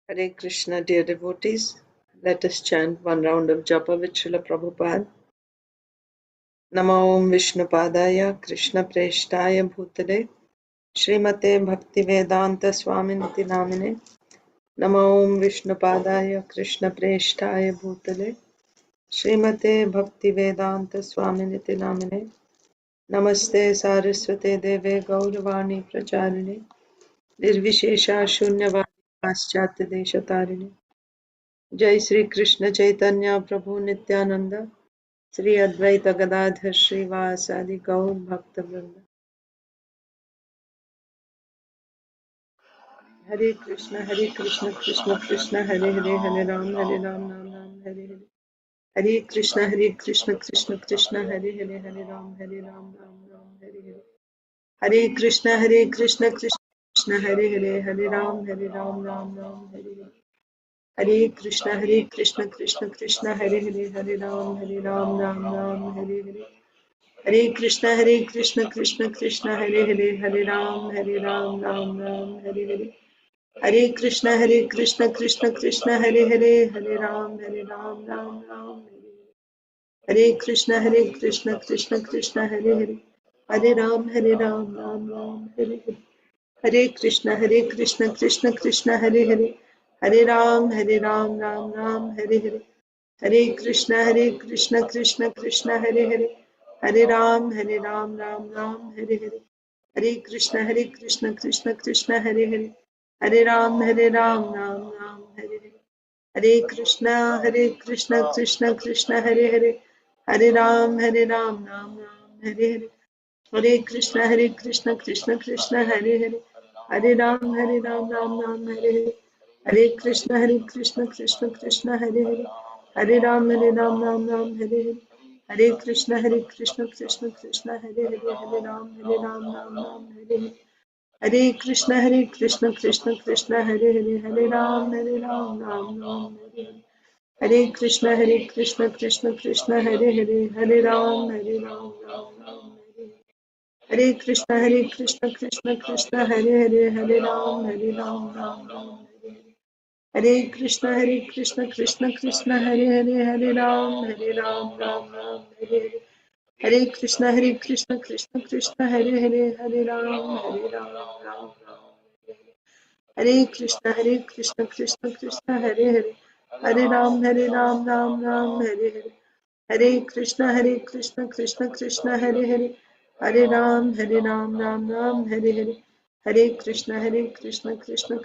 Hare Krishna, dear devotees. Let us chant one round of japa with Srila Prabhupada. Namo Om Vishnupadaya Krishna Preshtaya Bhutale Srimate Bhaktivedanta Swaminiti Namine. Namo Om Vishnupadaya Krishna Preshtaya Bhutale Srimate Bhaktivedanta Swaminiti Namine. Namaste Saraswate Deve Gauravani Pracharine Nirvishesha Shunyavadi Paschatya Deshatarine. जय श्री कृष्ण चैतन्य प्रभु नित्यानंद श्री अद्वैत गदाधर श्रीवासादि गौर भक्त वृंद। हरे कृष्ण कृष्ण कृष्ण हरे हरे हरे राम राम राम हरे हरे। हरे कृष्ण कृष्ण कृष्ण हरे हरे हरे राम राम हरे हरे। हरे कृष्ण कृष्ण हरे हरे राम राम हरे हरे। हरे कृष्ण कृष्ण हरे राम राम हरे हरे। हरे कृष्ण कृष्ण हरे राम राम हरे हरे। हरे कृष्ण कृष्ण हरे राम राम हरे कृष्ण हरे राम राम हरे हरे। हरे कृष्ण कृष्ण हरे राम राम हरे हरे। हरे कृष्ण कृष्ण हरे राम राम हरे हरे। हरे कृष्ण कृष्ण हरे राम राम हरे हरे। हरे कृष्ण कृष्ण हरे राम राम हरे हरे। हरे कृष्ण कृष्ण हरे राम राम हरे हरे। हरे कृष्ण कृष्ण हरे राम राम हरे हरे। हरे कृष्ण कृष्ण हरे राम राम हरे हरे। हरे कृष्ण कृष्ण हरे राम राम हरे हरे। हरे कृष्ण कृष्ण हरे राम राम हरे हरे। हरे कृष्ण कृष्ण हरे राम राम हरे हरे। हरे कृष्ण कृष्ण हरे राम राम हरे हरे। हरे कृष्ण कृष्ण हरे राम राम हरे कृष्ण कृष्ण हरे राम राम हरे हरे। हरे कृष्ण कृष्ण हरे राम राम हरे हरे। हरे कृष्ण कृष्ण हरे राम राम हरे हरे। हरे कृष्ण कृष्ण हरे राम राम हरे हरे। हरे कृष्ण कृष्ण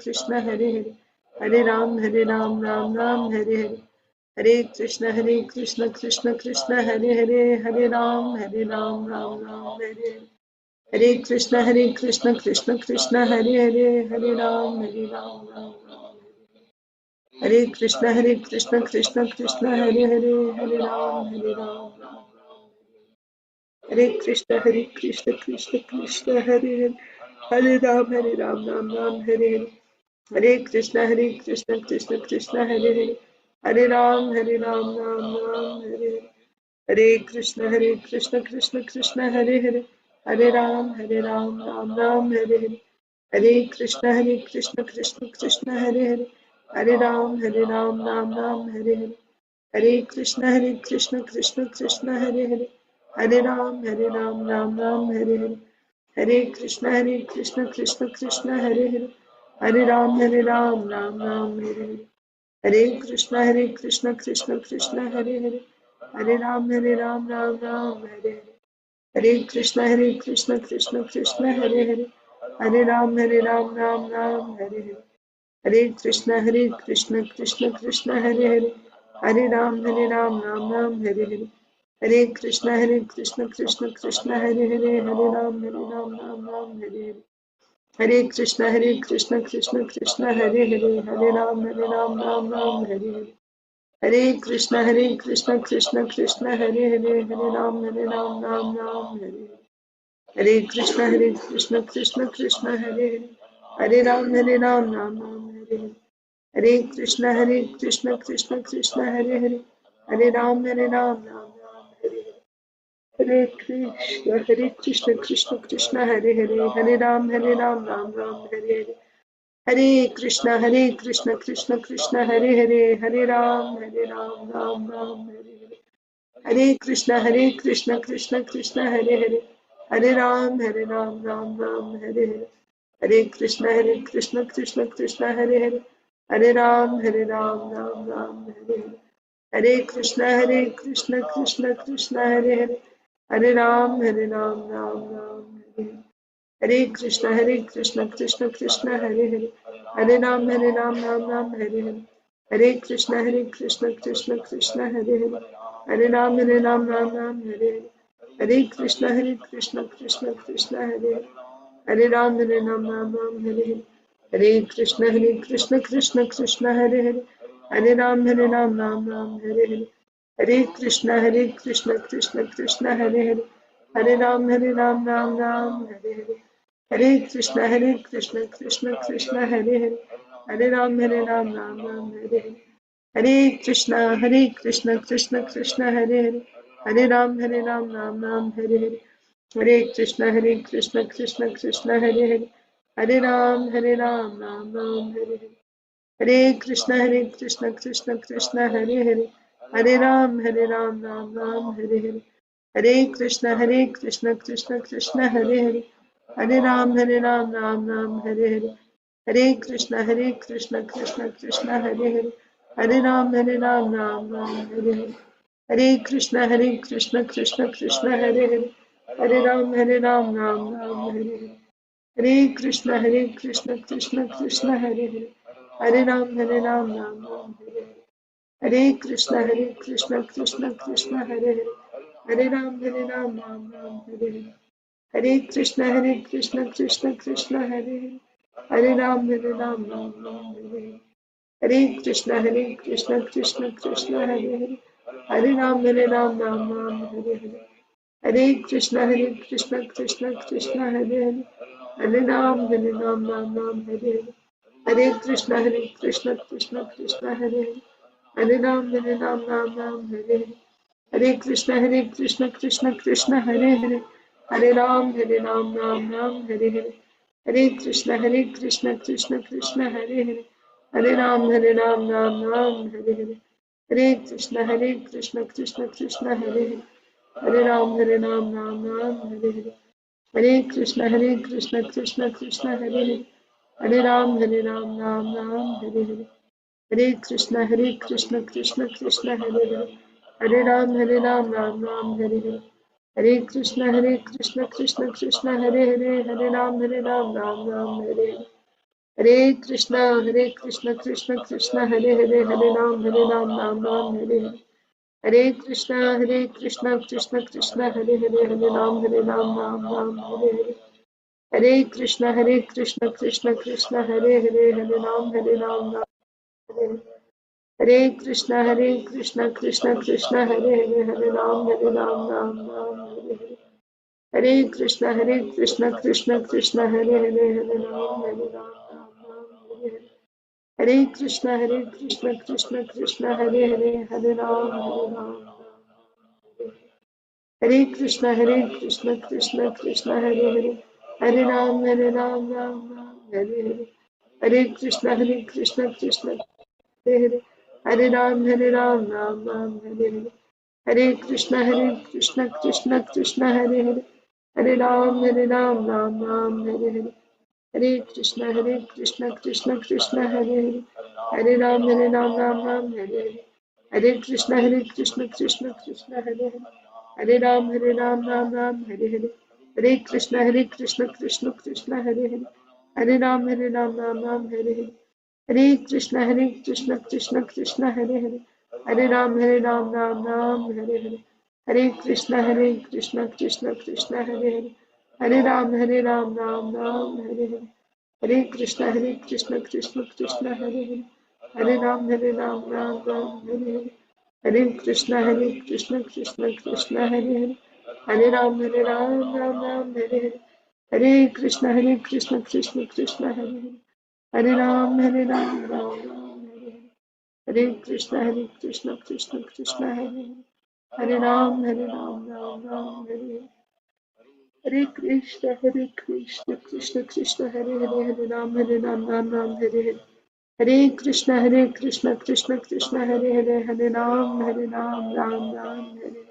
हरे राम राम हरे कृष्ण कृष्ण हरे राम हरे कृष्ण कृष्ण हरे राम हरे हरे। हरे कृष्ण कृष्ण हरे राम हरे हरे। हरे कृष्ण कृष्ण हरे राम हरे हरे। हरे कृष्ण कृष्ण हरे राम हरे हरे। हरे कृष्ण कृष्ण हरे राम हरे हरे। हरे कृष्ण कृष्ण हरे राम राम हरे हरे। हरे कृष्ण कृष्ण हरे राम राम हरे हरे। हरे कृष्ण कृष्ण हरे राम राम हरे हरे। हरे कृष्ण कृष्ण हरे राम हरे हरे। हरे कृष्ण कृष्ण राम हरे हरे। हरे कृष्ण कृष्ण हरे राम हरे हरे। हरे कृष्ण कृष्ण राम हरे हरे। हरे कृष्ण कृष्ण हरे राम हरे हरे। हरे कृष्ण कृष्ण हरे राम हरे हरे। हरे कृष्ण कृष्ण हरे Ram Ram Hare Hare. Hare Krishna Krishna Krishna Hare Hare, Hare Ram Ram Ram Hare Hare. Hare Krishna Krishna Krishna Hare Hare, Hare Ram Ram Ram Hare Hare. Hare Krishna Krishna Krishna Hare Hare, Hare Ram Ram Ram Hare Hare. Hare Krishna Krishna Hare Hare, Hare Ram Ram Ram Hare Hare. Hare Krishna Krishna Hare Hare, Hare Ram Ram Ram Hare Hare. Hare Krishna Krishna Hare Hare, Hare Ram Ram Ram Hare Hare. Hare Krishna Krishna Hare Hare, Hare Ram Ram Ram Hare Hare. Hare Krishna Krishna Hare Hare, Hare Ram Ram Ram Hare Hare. Hare Krishna Krishna Hare Hare, Hare Ram Ram Ram Hare Hare. Hare Krishna Krishna Hare Hare, Hare Ram Ram Ram Hare Hare. Hare Krishna Krishna Hare Hare, Hare Ram Ram Ram Hare Hare. Hare Krishna Krishna Hare Hare, Hare Ram Ram Ram Hare Hare. Hare Krishna Krishna Hare Hare, Hare Ram Ram Ram Hare Hare. Hare Krishna Krishna Hare Hare, Hare Ram Ram Ram Hare Hare. Hare Krishna Krishna Hare Hare, Hare Ram Ram Ram Hare Hare. Hare Krishna Krishna Hare Hare, Hare Ram Ram Ram Hare Hare. Hare Krishna Krishna Hare Hare, Hare Ram Ram Ram Hare Hare. Hare Krishna Krishna Hare Hare, Hare Ram Ram Ram Hare Hare. Hare Krishna Krishna Hare Hare, Hare Ram Ram Ram Hare Hare. Hare Krishna Krishna Hare Hare, Hare Ram Ram Ram Hare Hare. Hare Krishna Krishna Hare Hare, Hare Ram Ram Ram Hare Hare. Hare Krishna Krishna Hare Hare, Hare Ram Ram Ram Hare Hare. Hare Krishna Krishna Hare Hare, Hare Ram Ram Ram Hare Hare. Hare Krishna Krishna Hare Hare, Hare Ram Ram Ram Hare Hare. Hare Krishna Krishna Hare Hare, Hare Ram Ram Hare Hare. Hare Krishna Krishna Hare Hare, Hare Ram Ram Hare Hare. Hare Krishna Krishna Hare Hare, Hare Ram Ram Hare Hare. Hare Krishna Krishna Hare Hare, Hare Ram Ram Hare Hare. Hare Krishna Krishna Hare Hare, Hare Ram Ram Hare Hare. Hare Krishna Krishna Hare Hare, Hare Ram Ram Hare Hare. Hare Krishna Krishna Hare Hare, Hare Ram Ram Hare Hare. Hare Krishna Krishna Hare Hare, Hare Ram Ram Hare Hare. Hare Krishna Krishna Hare Hare, Hare Ram Ram Hare Hare. Hare Krishna Krishna Hare Hare, Hare Ram Ram Hare Krishna Krishna Hare Hare, Hare Ram Ram Hare Hare. Hare Krishna Krishna Hare Hare, Hare Ram Ram Hare Hare. Hare Krishna Krishna Hare Hare, Hare Ram Ram Hare Hare. Hare Krishna Krishna Hare Hare, Hare Ram Ram Hare Hare. Hare Krishna Krishna Hare Hare, Hare Ram Ram Hare Hare. Hare Krishna Krishna Hare Hare, Hare Ram Ram Hare Hare. Hare Krishna Krishna Hare Hare, Hare Ram Ram Hare Hare. Hare Krishna Krishna Hare Hare, Hare Ram Ram Hare Hare. Hare Krishna Krishna Hare Hare, Hare Ram Ram Hare Hare. Hare Krishna Krishna Hare Hare, Hare Ram Ram Hare Hare. Hare Krishna Krishna Hare Hare, Hare Ram Ram Ram Hare Hare. Hare Krishna Krishna Hare Hare, Hare Ram Ram Ram Hare Hare. Hare Krishna, Krishna Krishna, Hare Hare, Hare Ram, Ram Hare Hare. Hare Krishna, Krishna Krishna, Hare Hare, Hare Ram, Ram Ram Hare Hare.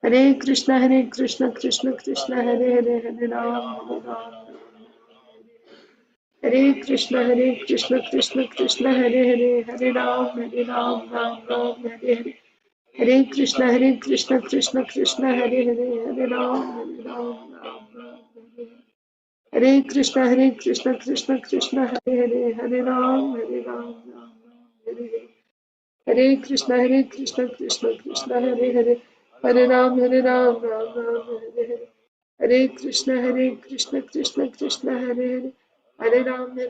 Hare Krishna, Krishna Krishna, Hare Hare, Hare Ram, Hare Krishna, Krishna Hare Hare, Hare Ram, Ram Hare Hare. Hare Krishna, Krishna Hare Hare, Hare Ram, Ram Hare Hare. Hare Krishna, Krishna Hare Hare, Hare Ram, Ram Hare Hare. Hare Krishna, Krishna Hare Hare, Hare Ram, Ram Hare Hare. Hare Krishna, Krishna Hare Hare, Hare Ram,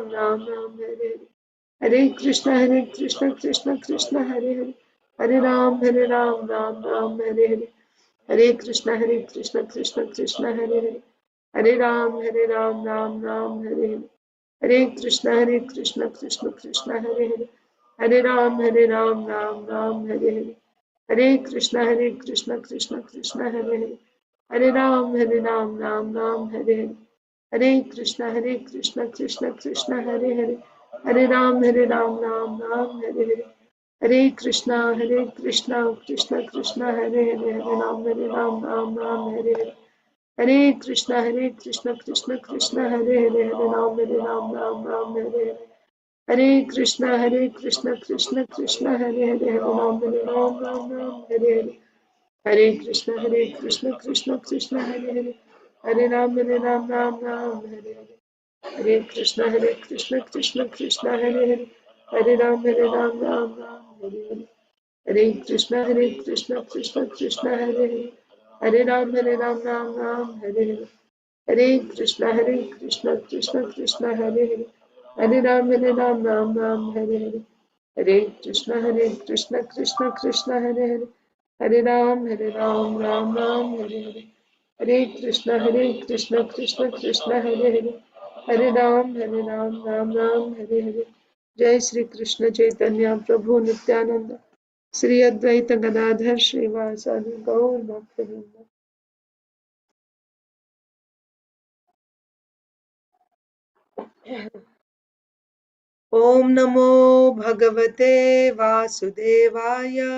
Ram Hare Hare. Hare Krishna, Krishna Hare Hare, Hare Ram, Ram Hare Hare. Hare Krishna, Krishna Hare Hare, Hare Ram, Ram Hare Hare. Hare Krishna, Krishna Hare Hare, Hare Ram, Ram Hare Hare. Hare Krishna, Krishna Hare Hare, Hare Ram, Ram Hare Hare. Hare Krishna, Krishna Hare Hare, Hare Ram, Ram Hare Hare. Hare Krishna, Krishna Hare Hare, Hare Ram, Ram Hare Hare. Hare Krishna, Krishna Hare Hare, Hare Ram, Ram Hare Hare. Hare Krishna, Krishna Hare Hare, Hare Ram, Hare Hare. Hare Krishna, Krishna Hare Hare, Hare Ram, Ram Hare Hare. Hare Krishna, Krishna Hare Hare, Hare Ram, Ram Hare Hare. Hare Krishna, Krishna Hare Hare, Hare Ram, Ram Hare Hare. Hare Krishna, Krishna Hare Hare, Hare Ram, Ram Hare Hare. Hare Krishna, Krishna Hare Hare, Hare Ram, Ram Hare Hare. Hare Krishna, Krishna Hare Hare, Hare Ram, Ram Hare Hare. Jai Shri Krishna Chaitanya Prabhu Nityananda, Shri Advaita Gadadhar Srivasadi Gaur Bhaktivinoda. Om Namo Bhagavate Vasudevaya.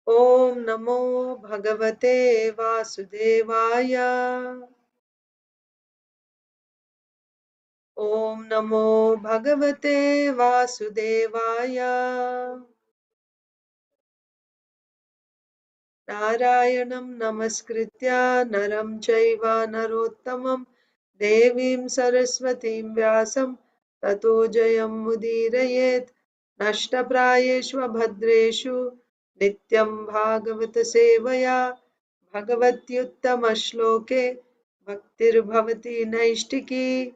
Om Namo Bhagavate Vasudevaya. Om Namo Bhagavate Vasudevaya. Narayanam Namaskritya Naram Chaiva Narottamam Devim Saraswatim Vyasam Tato Jayam Mudirayet Nashtaprayeshva Bhadreshu Nityam Bhagavata Sevaya Bhagavatyuttama Bhaktir Bhavati Naishtiki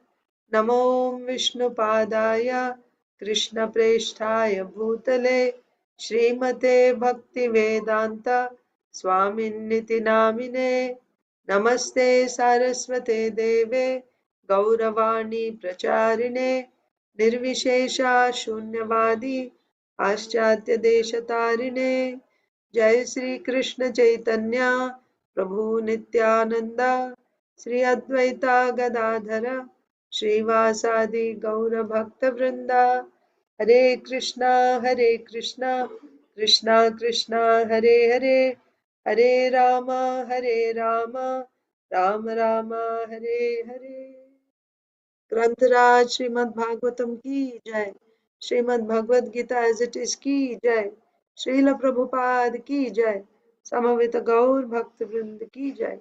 Namo Vishnupadaya Krishna Presthaya Bhutale Srimate Bhakti Vedanta Swaminiti Namine Namaste Saraswate Deve Gauravani Pracharine Nirvishesha Shunyavadi Paschatya Deshatarine Jai Sri Krishna Chaitanya Prabhu Nityananda Sri Advaita Gadadhara Srivasadi Gaura Bhakta Vrinda Hare Krishna, Krishna Krishna, Hare Hare, Hare Rama, Rama Rama, Hare Hare. ग्रंथराज Shrimad Bhagavatam की जय, Shrimad Bhagavad Gita as it is की जय, श्रील प्रभुपाद की जय, समवेत गौर भक्त वृंद की जय.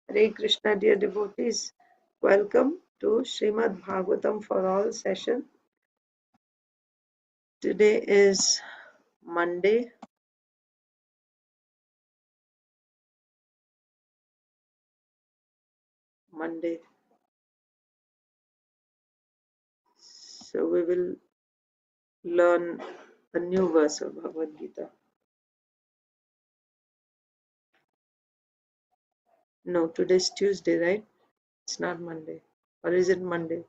Hare Krishna, dear devotees, welcome to Srimad Bhagavatam for All session. Today is Monday, so we will learn a new verse of Bhagavad Gita. No, today's Tuesday, right? It's not Monday. Or is it Monday?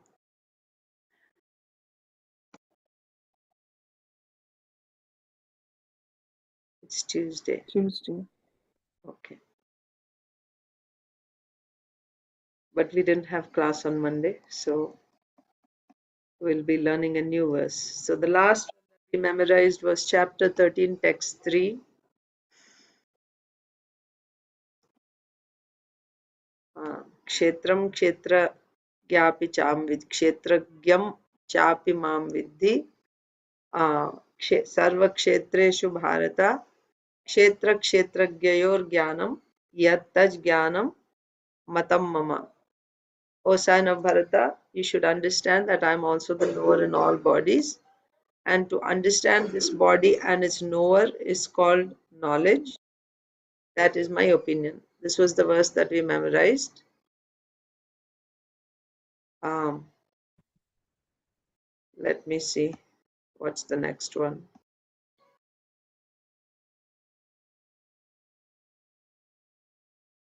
It's Tuesday. Tuesday. Okay. But we didn't have class on Monday, so we'll be learning a new verse. So the last one that we memorized was chapter 13, text 3. Kshetram kshetra gyapi cham vid kshetragyam chapi mam vidhi sarva kshetreshu bharata kshetra kshetragyayor jnanam yat taj jnanam matam mama. O son of Bharata, you should understand that I am also the knower in all bodies. And to understand this body and its knower is called knowledge. That is my opinion. This was the verse that we memorized. Let me see. What's the next one?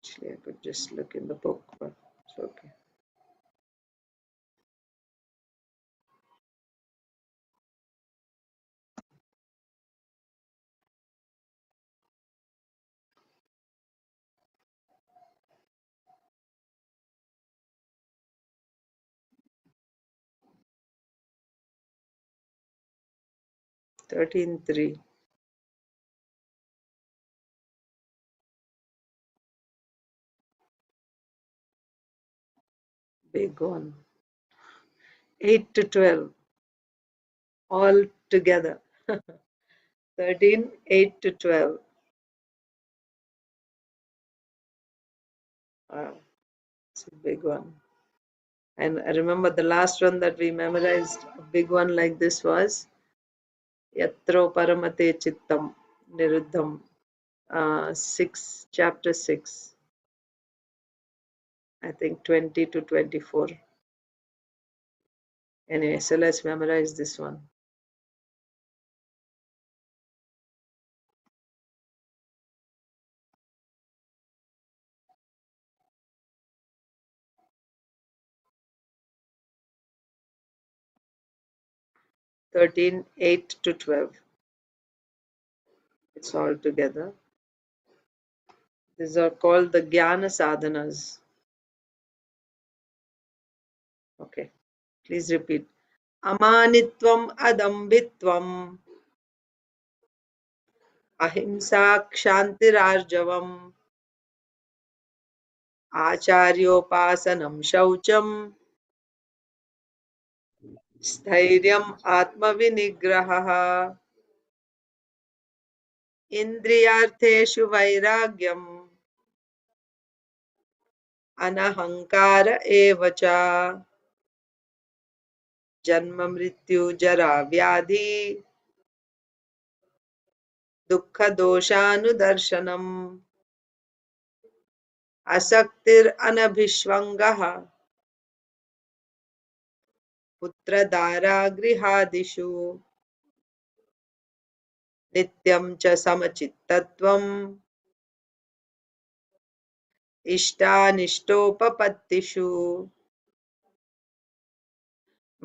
Actually, I could just look in the book, but it's okay. Thirteen three. Big one. 8 to 12. All together. 13, 8 to 12. Wow, it's a big one. And I remember the last one that we memorized, a big one like this was Yatro Paramate Chittam Niruddham. 6, chapter 6. I think 20 to 24. Anyway, so let's memorize this one. Thirteen, 8 to 12. It's all together. These are called the Jnana Sadhanas. Okay, please repeat. Amanitvam adambitvam ahimsa kshantirarjavam acharyopasanam shaucham स्थैर्यम् आत्मविनिग्रहः इन्द्रियार्थेषु वैराग्यम् अनहङ्कार एव च जन्म मृत्यु जरा व्याधि दुःखदोषानुदर्शनम् असक्तिरनभिष्वङ्गः पुत्रदारागृहादिषु नित्यं च समचित्तत्वम् इष्टानिष्टोपपत्तिषु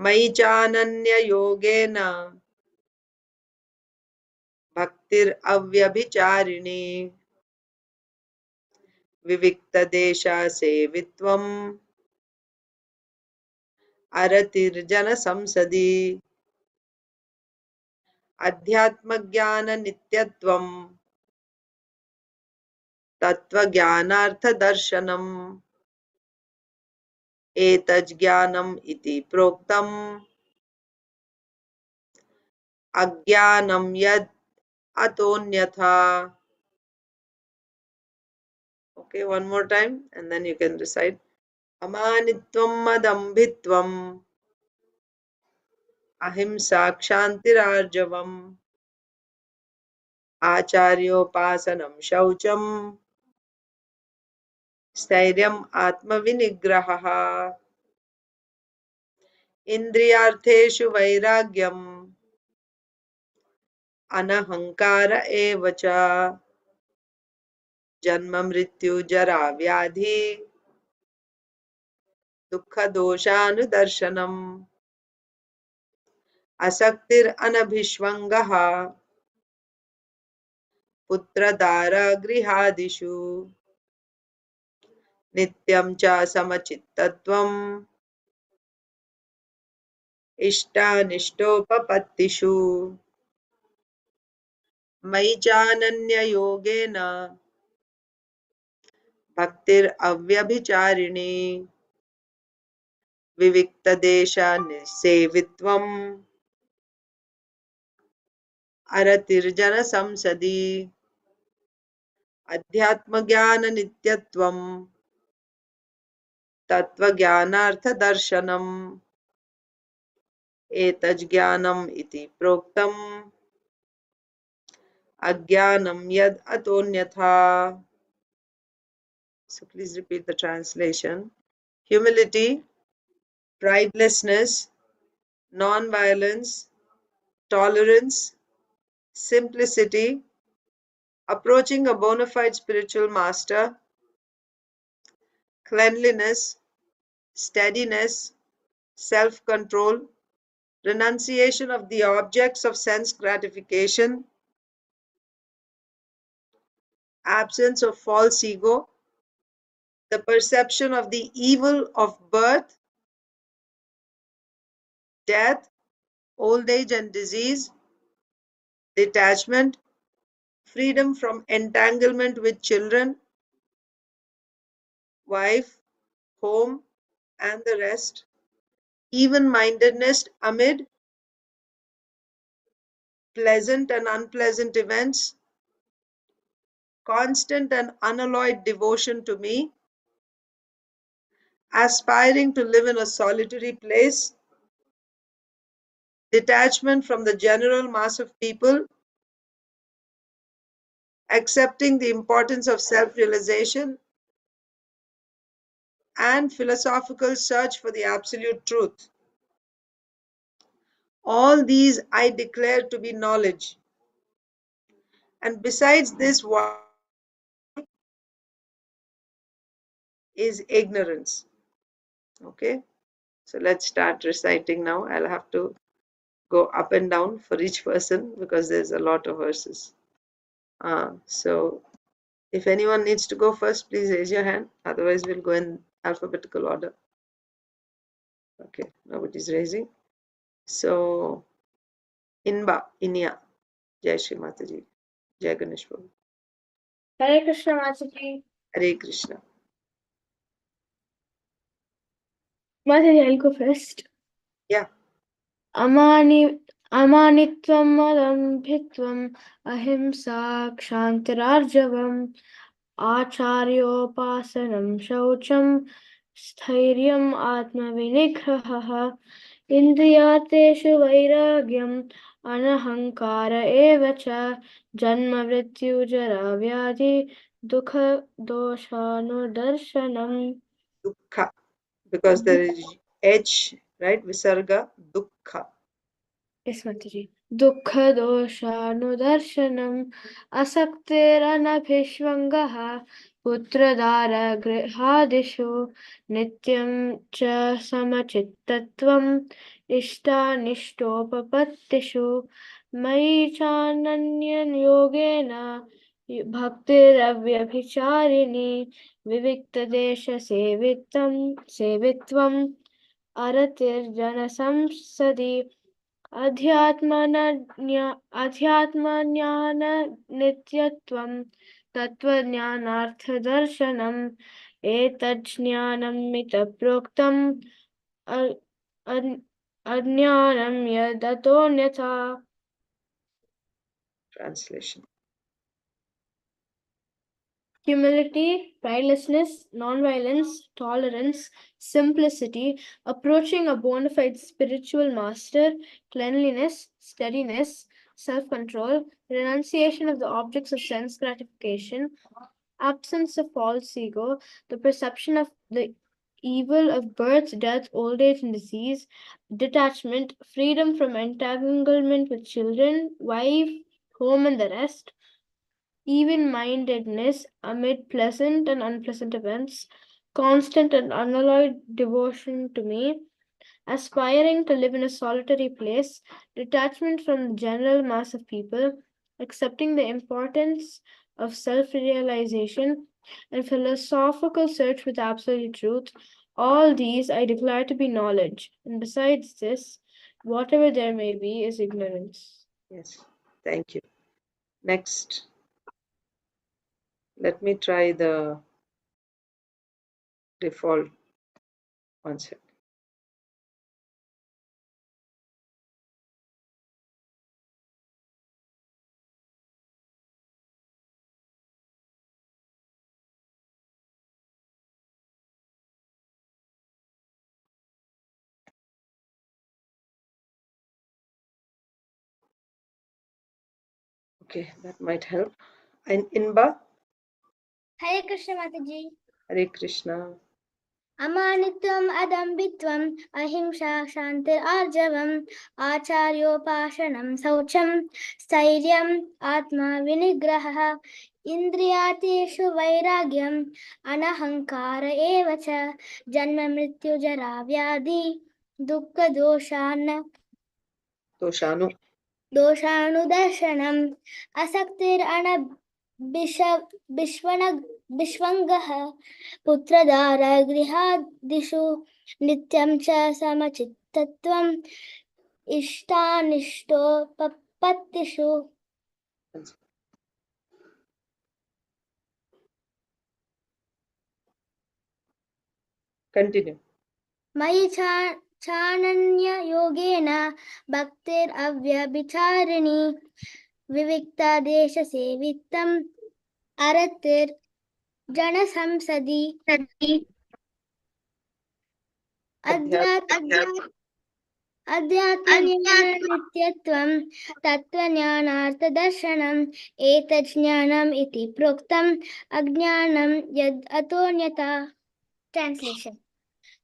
मयि चानन्ययोगेन भक्तिरव्यभिचारिणी विविक्तदेशसेवित्वम् अरतिर्जनसंसदि अध्यात्मज्ञाननित्यत्वम् तत्त्वज्ञानार्थदर्शनम् एतज्ज्ञानम् इति प्रोक्तम् अज्ञानं यद् अतोऽन्यथा. Okay, one more time and then you can recite. अमानित्वं मदम्भित्वम् अहिंसा क्षान्तिरार्जवम् आचार्योपासनं शौचं स्थैर्यम् आत्मविनिग्रहः इन्द्रियार्थेषु वैराग्यम् अनहङ्कार एव च जन्म मृत्यु जरा व्याधि दुःखदोषानुदर्शनम् असक्तिरनभिष्वङ्गः पुत्रदारगृहादिषु नित्यं च समचित्तत्वम् इष्टानिष्टोपपत्तिषु मयि चानन्ययोगेन भक्तिरव्यभिचारिणी विविक्तदेशनिसेवित्वम् अरतिर्जनसंसदि अध्यात्मज्ञाननित्यत्वम् तत्त्वज्ञानार्थदर्शनम् एतज्ज्ञानम् इति प्रोक्तम् अज्ञानं यद् अतोऽन्यथा. So please repeat the translation. Humility, pridelessness, non-violence, tolerance, simplicity, approaching a bona fide spiritual master, cleanliness, steadiness, self-control, renunciation of the objects of sense gratification, absence of false ego, the perception of the evil of birth, death, old age and disease, detachment, freedom from entanglement with children, wife, home, and the rest, even-mindedness amid pleasant and unpleasant events, constant and unalloyed devotion to me, aspiring to live in a solitary place, detachment from the general mass of people, accepting the importance of self-realization, and philosophical search for the absolute truth. All these I declare to be knowledge. And besides this, what is ignorance? Okay, so let's start reciting now. I'll have to go up and down for each person because there's a lot of verses. So if anyone needs to go first, please raise your hand. Otherwise, we'll go in alphabetical order. Okay, nobody's raising. So, Inba, Inya, Jai Shri Mataji, Jai Ganesh Prabhu. Hare Krishna Mataji. Hare Krishna. Mataji, I'll go first. Yeah. अमानित्वं मदम्भित्वम् अहिंसा क्षान्तिरार्जवम् आचार्योपासनं शौचं स्थैर्यम् आत्मविनिग्रहः इन्द्रियार्थेषु वैराग्यम् अनहङ्कार एव च जन्ममृत्युजराव्याधि दुःखदोषानुदर्शनम्. Dukkha, because there is H, right? Visarga, Dukkha. Yes, Mataji. दुःखदोषानुदर्शनम् असक्तिरनभिष्वङ्गः पुत्रदारगृहादिषु नित्यं च समचित्तत्वम् इष्टानिष्टोपपत्तिषु मयि चानन्ययोगेन भक्तिरव्यभिचारिणी सेवित्वम् अरतिर्जनसंसदि अध्यात्मज्ञाननित्यत्वं तत्त्वज्ञानार्थदर्शनम् एतज्ज्ञानमितप्रोक्तम् अज्ञानं यदतोऽन्यथा. Translation. Humility, pridelessness, non-violence, tolerance, simplicity, approaching a bona fide spiritual master, cleanliness, steadiness, self-control, renunciation of the objects of sense gratification, absence of false ego, the perception of the evil of birth, death, old age, and disease, detachment, freedom from entanglement with children, wife, home, and the rest, even-mindedness amid pleasant and unpleasant events, constant and unalloyed devotion to me, aspiring to live in a solitary place, detachment from the general mass of people, accepting the importance of self-realization, and philosophical search with absolute truth. All these I declare to be knowledge, and besides this, whatever there may be is ignorance. Yes, thank you. Next, let me try the default one second. Okay, that might help. And Inba, Hare Krishna Mataji. Hare Krishna. Amanitvam adambitvam ahimsa shantir arjavam acharyopasanam saucham stairyam atma vinigrahah indriyateshu vairagyam anahankara eva cha janma mrityu jara vyadhi dukkha Doshanu. दोषाणुदर्शनम् विश्वङ्गः पुत्रदारगृहादिषु नित्यं च समचित्तत्वम् इष्टानिष्टोपपत्तिषु Continue. मयि चानन्ययोगेन भक्तिरव्यभिचारिणी विविक्तदेशसेवितम् अरतिर्जनसंसदि अध्यात्मनित्यत्वं तत्त्वज्ञानार्थदर्शनम् एतज्ज्ञानम् इति प्रोक्तम् अज्ञानं यद् अतोऽन्यथा. Translation: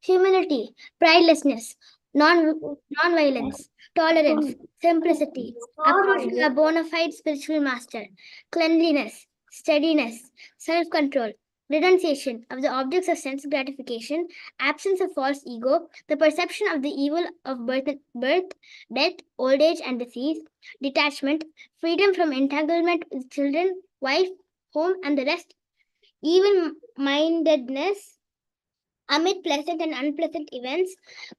humility, pridelessness, non-violence, tolerance, simplicity, approaching a bona fide spiritual master, cleanliness, steadiness, self-control, renunciation of the objects of sense gratification, absence of false ego, the perception of the evil of birth, death, old age, and disease, detachment, freedom from entanglement with children, wife, home, and the rest, even-mindedness, amid pleasant and unpleasant events,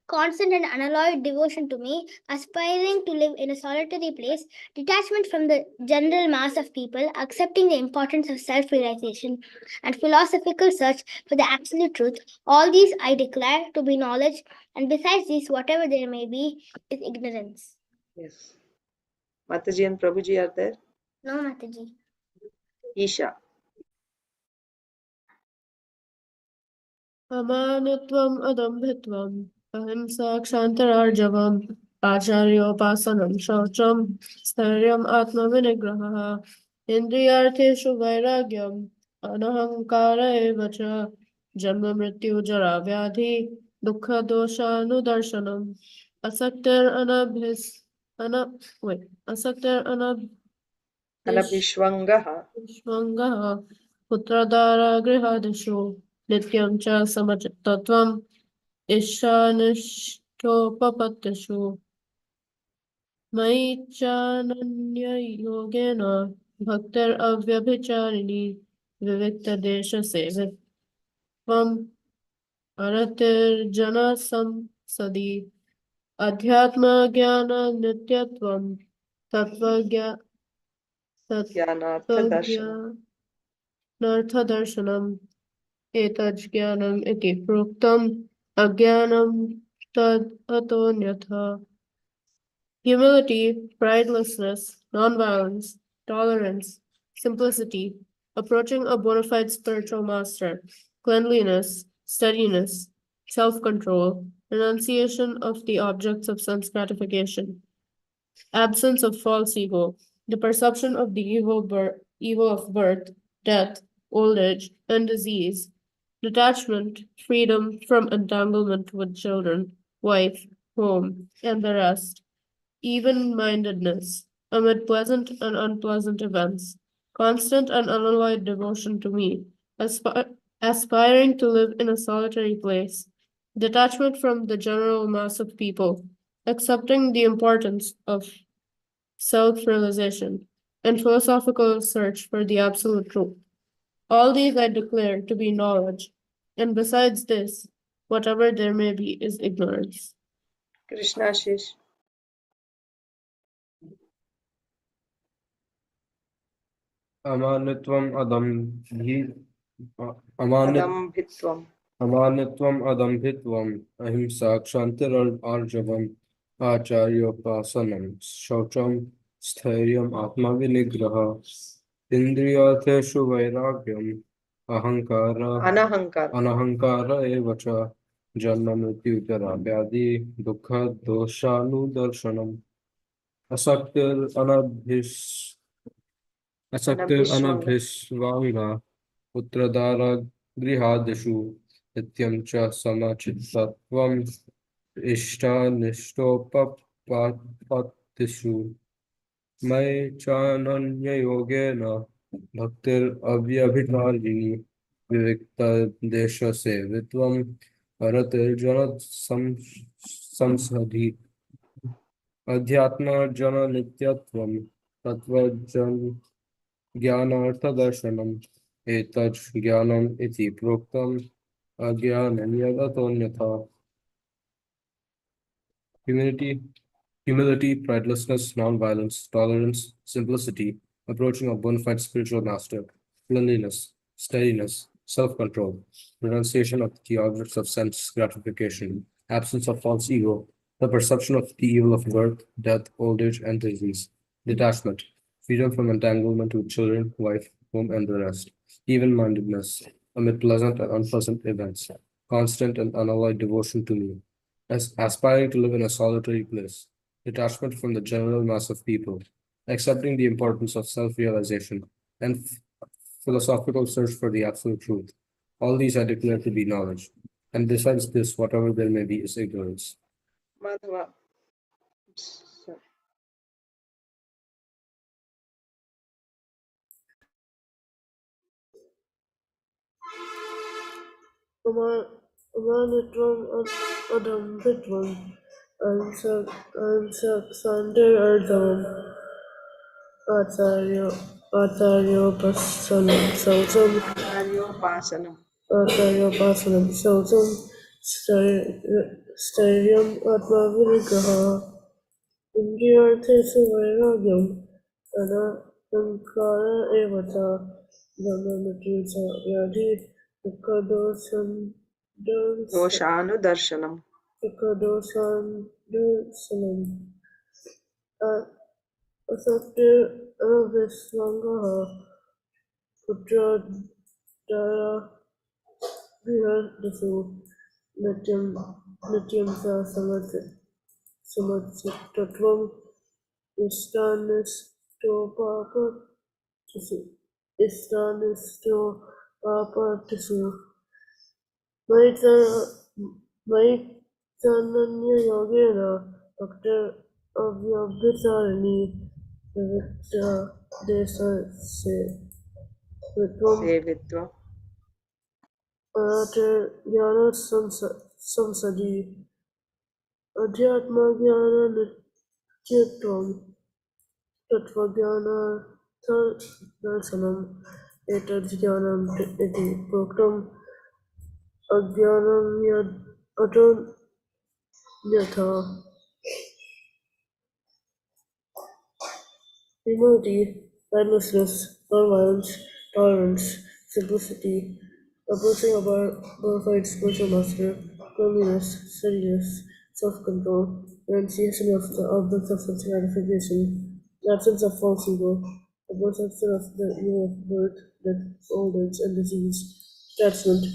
constant and unalloyed devotion to me, aspiring to live in a solitary place, detachment from the general mass of people, accepting the importance of self realization, and philosophical search for the absolute truth, all these I declare to be knowledge, and besides these, whatever there may be, is ignorance. Yes. Mataji and Prabhuji are there? No, Mataji. Isha. अमानित्वम् अदम्भित्वम् अहिंसा क्षान्तिरार्जवम् आचार्योपासनं शौचं स्थैर्यम् आत्मविनिग्रहः इन्द्रियार्थेषु वैराग्यम् अनहङ्कार एव च जन्ममृत्युजराव्याधि दुःखदोषानुदर्शनम् Anabhishwangaha. विश्वङ्गः पुत्रदारगृहादिषु नित्यं च समचित्तत्वम् इष्टानिष्टोपपत्तिषु मयि चानन्ययोगेन भक्तिरव्यभिचारिणी विविक्तदेशसेवित्वम् अरतिर्जनसंसदि अध्यात्मज्ञाननित्यत्वं तत्त्वज्ञानार्थदर्शनम् एतज्ज्ञानम् इति प्रोक्तम् अज्ञानं तद् अतोऽन्यथा. Humility, pridelessness, nonviolence, tolerance, simplicity, approaching a bona fide spiritual master, cleanliness, steadiness, self-control, renunciation of the objects of sense gratification, absence of false ego, the perception of the evil of birth, death, old age, and disease, detachment, freedom from entanglement with children, wife, home, and the rest, even-mindedness, amid pleasant and unpleasant events, constant and unalloyed devotion to me, aspiring to live in a solitary place, detachment from the general mass of people, accepting the importance of self-realization, and philosophical search for the absolute truth. All these I declare to be knowledge, and besides this, whatever there may be is ignorance. Krishna Shish. अमानित्वम् अमानित Adambhitvam. अमानित्वम् अदम्भित्वम् अहिंसा क्षान्तिरार्जवम् आचार्योपासनं शौचं स्थैर्यम् आत्मविनिग्रह इन्द्रियार्थेषु वैराग्यम् Anahankara. अनहङ्कार एव च जन्ममृत्युजरा व्याधि दुःखदोषानुदर्शनम् असक्तिरनभिस् Anabhishwanga. असक्तिरनभिस्वाङ्गा पुत्रदारगृहादिषु नित्यं च समचित्तत्वम् इष्टानिष्टोपपत्तिषु मयि चानन्ययोगेन भक्तिरव्यभिचारिणी विविक्तदेशसेवित्वं रतिर्जनसंसदि अध्यात्मजननित्यत्वं तत्त्वजन ज्ञानार्थदर्शनम् एतत् ज्ञानम् इति प्रोक्तम् अज्ञानं यदतोऽन्यथा humility, pridelessness, non-violence, tolerance, simplicity, approaching a bona fide spiritual master, cleanliness, steadiness, self-control, renunciation of the objects of sense gratification, absence of false ego, the perception of the evil of birth, death, old age, and disease, detachment, freedom from entanglement with children, wife, home, and the rest, even-mindedness, amid pleasant and unpleasant events, constant and unalloyed devotion to me, as aspiring to live in a solitary place, detachment from the general mass of people, accepting the importance of self-realization, and philosophical search for the absolute truth. All these I declare to be knowledge, and besides this, whatever there may be is ignorance. Madhava. Sorry. Amanitvam adambhitvam Sander Acharyopasanam Sautam Aryopasanam. Acharyopasanam Sautam Stairyam Atma Vinigraha Indriyarthesu Vairagyam Anahankara Evata Brahmamritisa Vyadhi Dukkadosan Doshanu Darshanam. Dukkadosan Asaktir Aviswangaha Putra Dara Grihadasu Nityam Sa Samatittatvam Istanistopapatissu Istanistopapatissu Maitananya Yogena Bhaktir Avyabhicharini Vivikta Desa Se Vitvam Sevitva. Aratir Jnana Samsadi Adhyatma Jnana Nityatvam Tattva Jnana Darsanam Etad Jnanam Iti Proktam Ajnanam Yad Atanyatha Humility, timelessness, non-violence, tolerance, simplicity, approaching a bona fide spiritual master, cleanliness, steadiness, self-control, renunciation of the objects of sense gratification, absence of false ego, the perception of the evil of birth, death, old age, and disease, detachment,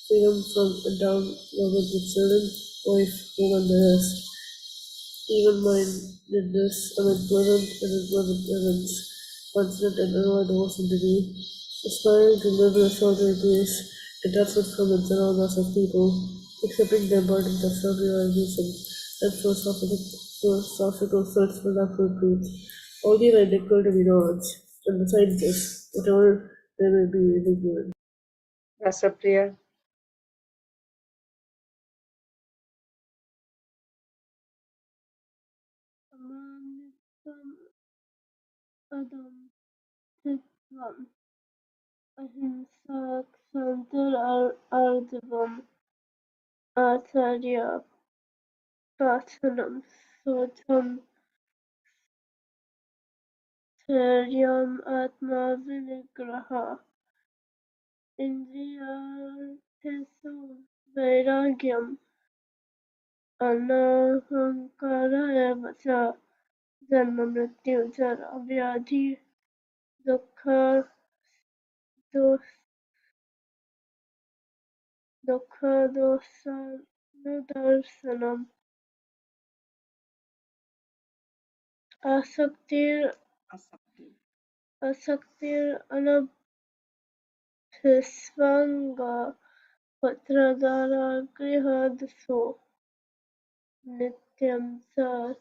freedom from entanglement with children, wife, home, and the rest, even-mindedness amid pleasant and unpleasant events, constant and unalloyed devotion to thee, aspiring to live in a solitary place, detachment from the general mass of people, accepting the importance of self-realization, and philosophical search for the absolute truth. All these I declare to be knowledge, and besides this, whatever there may be is ignorance. Rasapriya. Amanitvam Adam Mitrutvam, Ahimsa Ksantur Ardavam, Acharya Pasanam Sotam Charyam Atma Vinigraha, Indriyatesu Vairagyam, Anahankara Evacha, Janma Mrityu Jara Vyadhi Dukha Dukhadosanudarsanam, Asaktir Anabhisvanga Patradara Grihadso Nityam Sa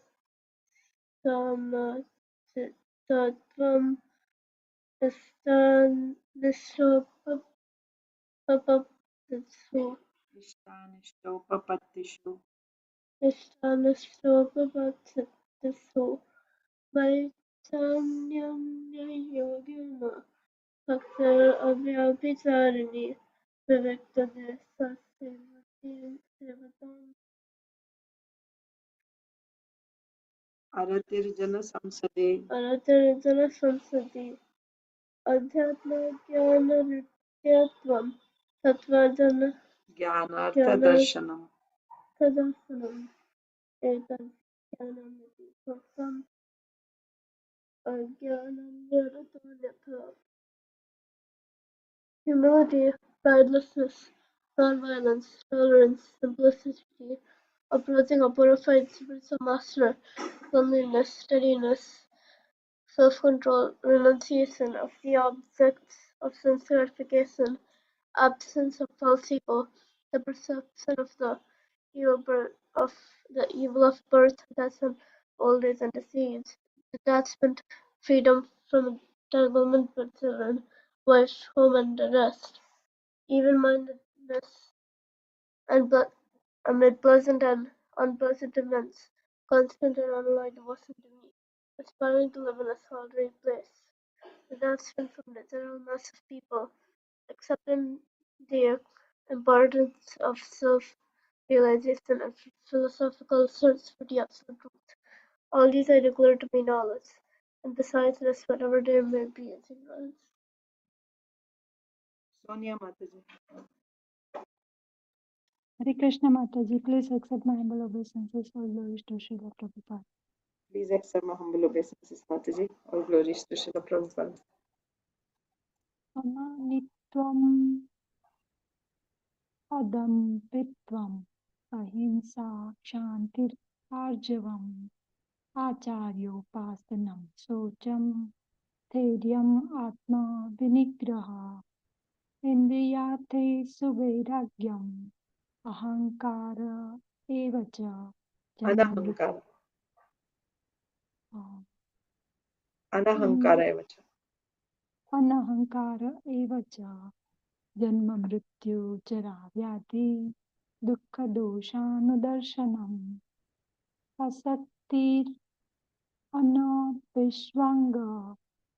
Samatitvam Nistan Nishopapapatsu Nishtanistopapatsatisu Vaitanyamyogina Bhaktir Avyabhicharini Viviktadesa Sevatam Aratirjana Samsade Aratarjana Samsati Adhyatma Jnana Nityatvam Tattvajana Jnanartha Darshanam Tadasanam Etam Jnanamiti Bhaktam Ajnanam Niratanyatha. Humility, pridelessness, nonviolence, tolerance, simplicity, approaching a bona fide spiritual master, cleanliness, steadiness, self-control, renunciation of the objects of sense gratification, absence of false ego, the perception of the evil of birth, death, and old age and disease, detachment, freedom from entanglement with children, wife, home, and the rest, even-mindedness, and amid pleasant and unpleasant events, constant and unalloyed devotion to me, aspiring to live in a solitary place, detachment from the general mass of people, accepting the importance of self-realization and philosophical search for the absolute truth. All these I declare to be knowledge, and besides this, whatever there may be is ignorance. Sonia Mataji. Hare Krishna Mataji, please accept my humble obeisances. All glories to Srila Prabhupada. Please accept my humble obeisances, Mataji. All glories to Srila Prabhupada. Amanitvam adambitvam ahimsa kshantir arjavam acharyopasanam socham thairyam atma vinigraha indriyate suvairagyam ahankara evacha Anahankara. janmamrit Anahankara evacha. अनहंकार एव च जन्म मृत्यु जरा व्याधि दुःख दोषानुदर्शनम् असक्तिर् अनभिष्वङ्ग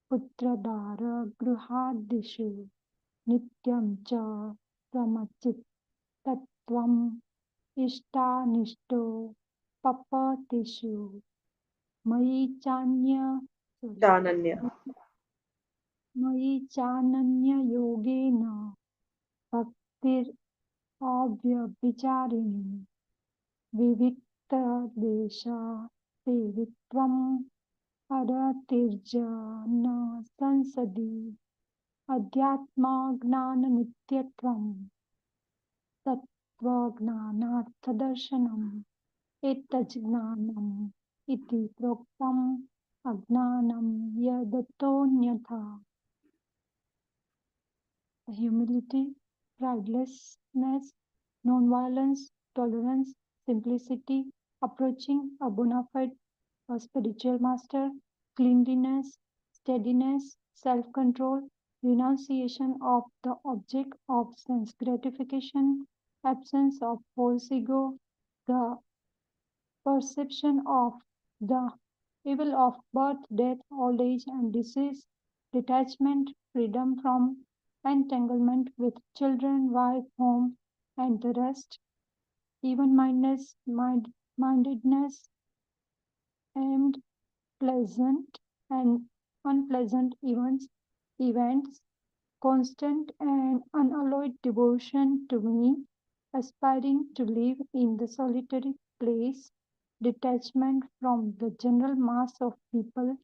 पुत्रदार गृहादिषु नित्यं च समचित्तत्वम् इष्टानिष्टो पपतिषु मयि Chananya. चानन्ययोगेन भक्तिर् अव्यभिचारिणी विविक्तदेशा सेवित्वम् अरतिर्जन संसदि अध्यात्मज्ञाननित्यत्वम् तत्त्वज्ञानार्थदर्शनम् एतज्ज्ञानम् इति प्रोक्तम् अज्ञानं यदतोऽन्यथा. Humility, pridelessness, non-violence, tolerance, simplicity, approaching a bona fide spiritual master, cleanliness, steadiness, self-control, renunciation of the object of sense gratification, absence of false ego, the perception of the evil of birth, death, old age, and disease, detachment, freedom from entanglement with children, wife, home, and the rest, even-mindedness, mindedness, aimed, pleasant and unpleasant events, constant and unalloyed devotion to me, aspiring to live in the solitary place, detachment from the general mass of people,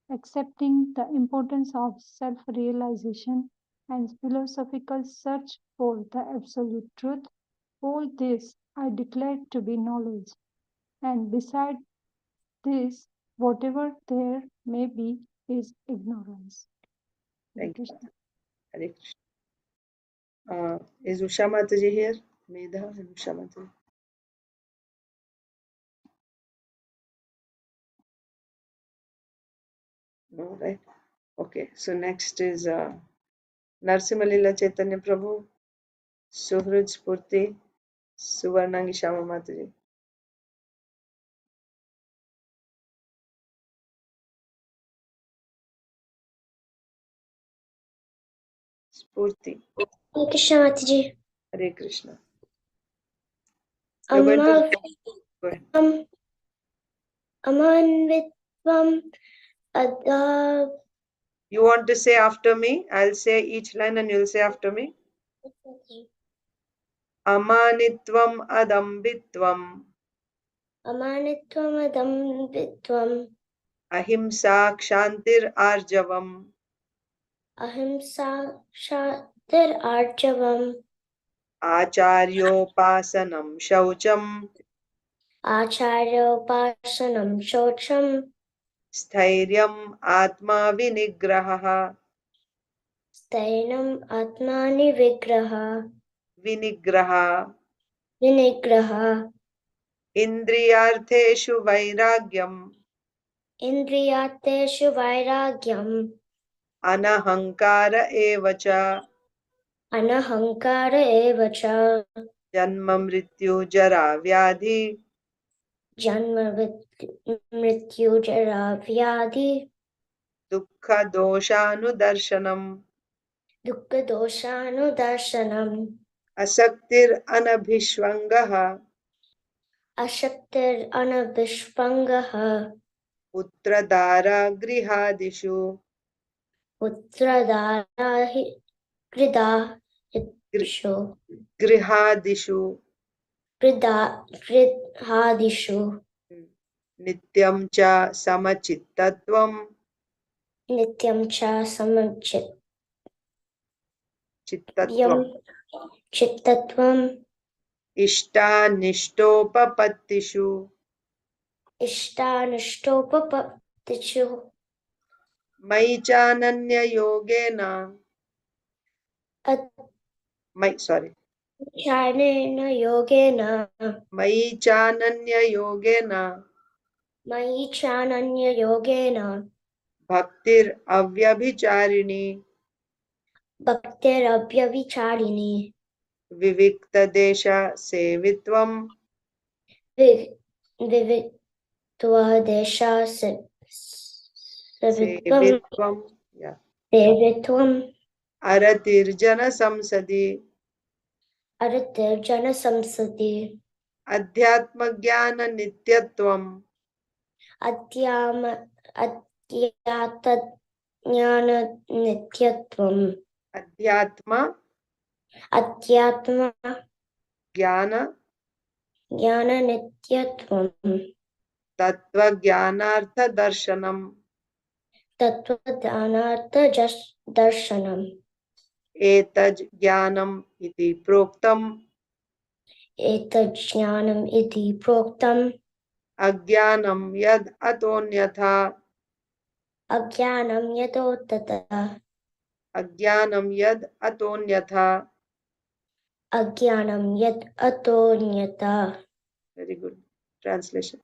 accepting the importance of self realization and philosophical search for the absolute truth. All this I declare to be knowledge, and beside this, whatever there may be, is ignorance. Hare Thank you. Krishna. Hare Krishna. Is Usha Mataji here? Medha and Usha Mataji. No, right? Okay, so next is Narsimalila Chaitanya Prabhu, Suhraj Spurti, Suvarnangi Shama Mataji. Spurti. Hare Krishna Mataji. Hare Krishna. You're going to go ahead. Amanvitvam Adab. You want to say after me? I'll say each line and you'll say after me. Amanitvam adambitvam Amanitvam Adambitvam ahimsa kshantir arjavam Ahimsa Shatir Arjavam acharyopasanam shaucham Acharyopasanam Shocham स्थैर्यम् आत्मा विनिग्रहः Stainam Atmani Vigraha विनिग्रहः Vinigraha इन्द्रियार्थेषु वैराग्यम् Indriyateshu Vairagyam अनहङ्कार एव च Anahankara Evacha जन्म मृत्यु जरा व्याधि Janma Mrityu Jara Vyadhi दुःख दोषानुदर्शनम् Dukkha Doshanu Darshanam असक्तिर् अनभिष्वङ्गः Ashaktir Anabhishpangaha पुत्रदारा गृहादिषु Puttradara Grida Hishu गृहादिषु Gridhadishu नित्यं च समचित्तत्वम् Nityam Cha Samachit चित्तत्वम् Yam Chittatvam इष्टानिष्टोपपत्तिषु Ishtanushtopapatishu मयि चानन्ययोगेन Acharena Yogena मयि चानन्ययोगेन Mayi Chananya Yogena भक्तिर् अव्यभिचारिणी Bhaktir Abhyavicharini विविक्तदेश सेवित्वम् Vivitva Desha सेवित्वम् Devitvam अरतिर्जन संसदि Aratir Jana Samsati अध्यात्मज्ञान नित्यत्वम् Adyama Adyata Jnana Nityatvam अध्यात्म Adyatma ज्ञान Jnana Nityatvam तत्त्वज्ञानार्थ दर्शनम् Tattva Darshanam एतज् ज्ञानम् इति प्रोक्तम् Etajnanam iti proktam अज्ञानं यद् अतोऽन्यथा Ajnanam yatotata अज्ञानं यद् अतोऽन्यथा. Ajnanam yat atonyata. Very good translation.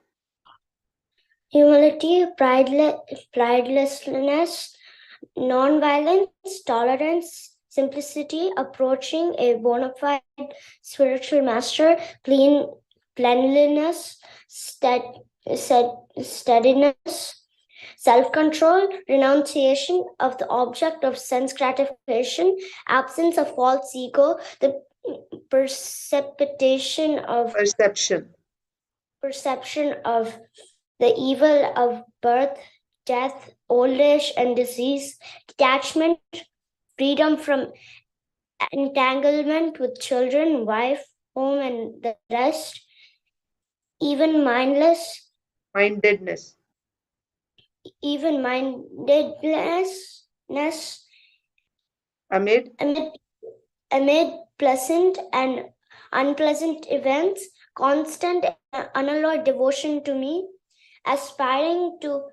Humility, pridelessness, non-violence, tolerance, simplicity, approaching a bona fide spiritual master, cleanliness, steadiness, self-control, renunciation of the object of sense gratification, absence of false ego, the perception of the evil of birth, death, old age, and disease, detachment, freedom from entanglement with children, wife, home, and the rest, even mindedness, amid pleasant and unpleasant events, constant and unalloyed devotion to me, aspiring to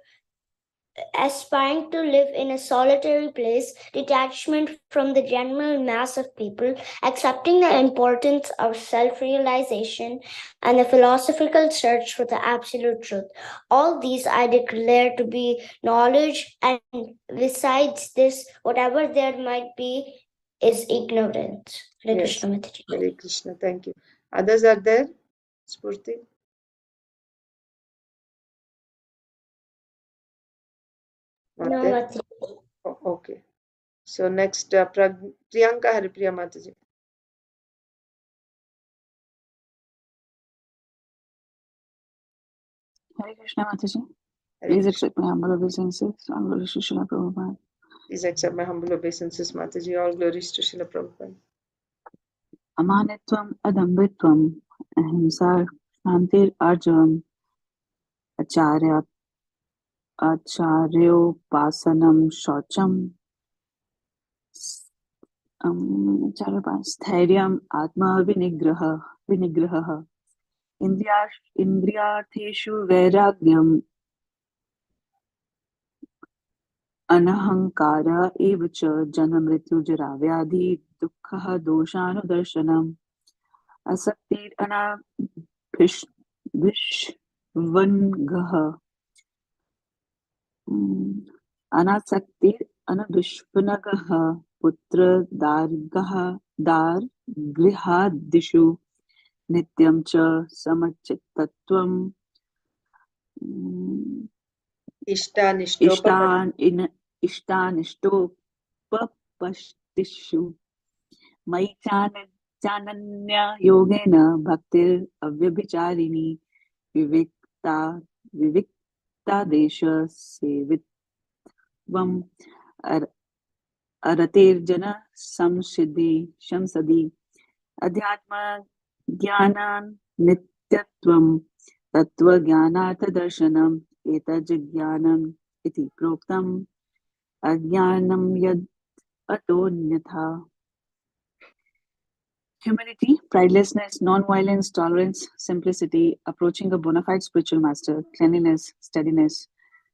live in a solitary place, detachment from the general mass of people, accepting the importance of self-realization and the philosophical search for the absolute truth. All these I declare to be knowledge, and besides this, whatever there might be is ignorance. Hare Yes. Krishna Mataji. Hare Krishna. Thank you. Others are there? Spurti? Not No, there? Mataji. Oh, okay. So next, Priyanka Haripriya Mataji. Hare Krishna Mataji. Hare Please Krishna. accept my humble obeisances. All glories to Srila Prabhupada. Please accept my humble obeisances, Mataji. All glories to Srila Prabhupada. Amanitvam adambitvam ahimsa shantir arjavam acharyopasanam shaucham स्थैर्यम् विनिग्रहः इन्द्रियार्थेषु वैराग्यम् अनहङ्कार एव च जन्ममृत्युजराव्याधि दुःखः दोषानुदर्शनम् असक्तिरनभिष्वङ्गः अनासक्तिरनभिष्वङ्गः पुत्रदार्गृहादिषु नित्यं च समचित्तत्वम् इष्टानिष्टोपपष्टिषु मयि चानन्ययोगेन भक्तिरव्यभिचारिणी विविक्तादेशसेवित्वम् अरतेर्जन संसदि अध्यात्मज्ञानान् नित्यत्वं तत्त्वज्ञानार्थदर्शनम् एतज्ज्ञानम् इति प्रोक्तम् अज्ञानं यद् अतोऽन्यथा. Humility, pridelessness, non-violence, tolerance, simplicity, approaching a bona fide spiritual master, cleanliness, steadiness,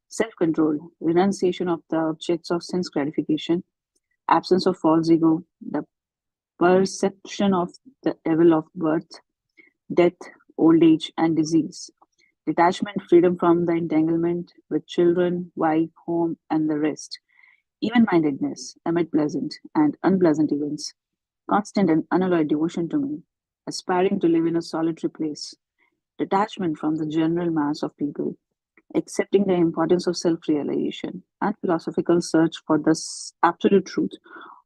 self-control, renunciation of the objects of sense gratification, absence of false ego, the perception of the evil of birth, death, old age, and disease, detachment, freedom from the entanglement with children, wife, home, and the rest, even-mindedness amid pleasant and unpleasant events, constant and unalloyed devotion to me, aspiring to live in a solitary place, detachment from the general mass of people, accepting the importance of self-realization, and philosophical search for the absolute truth.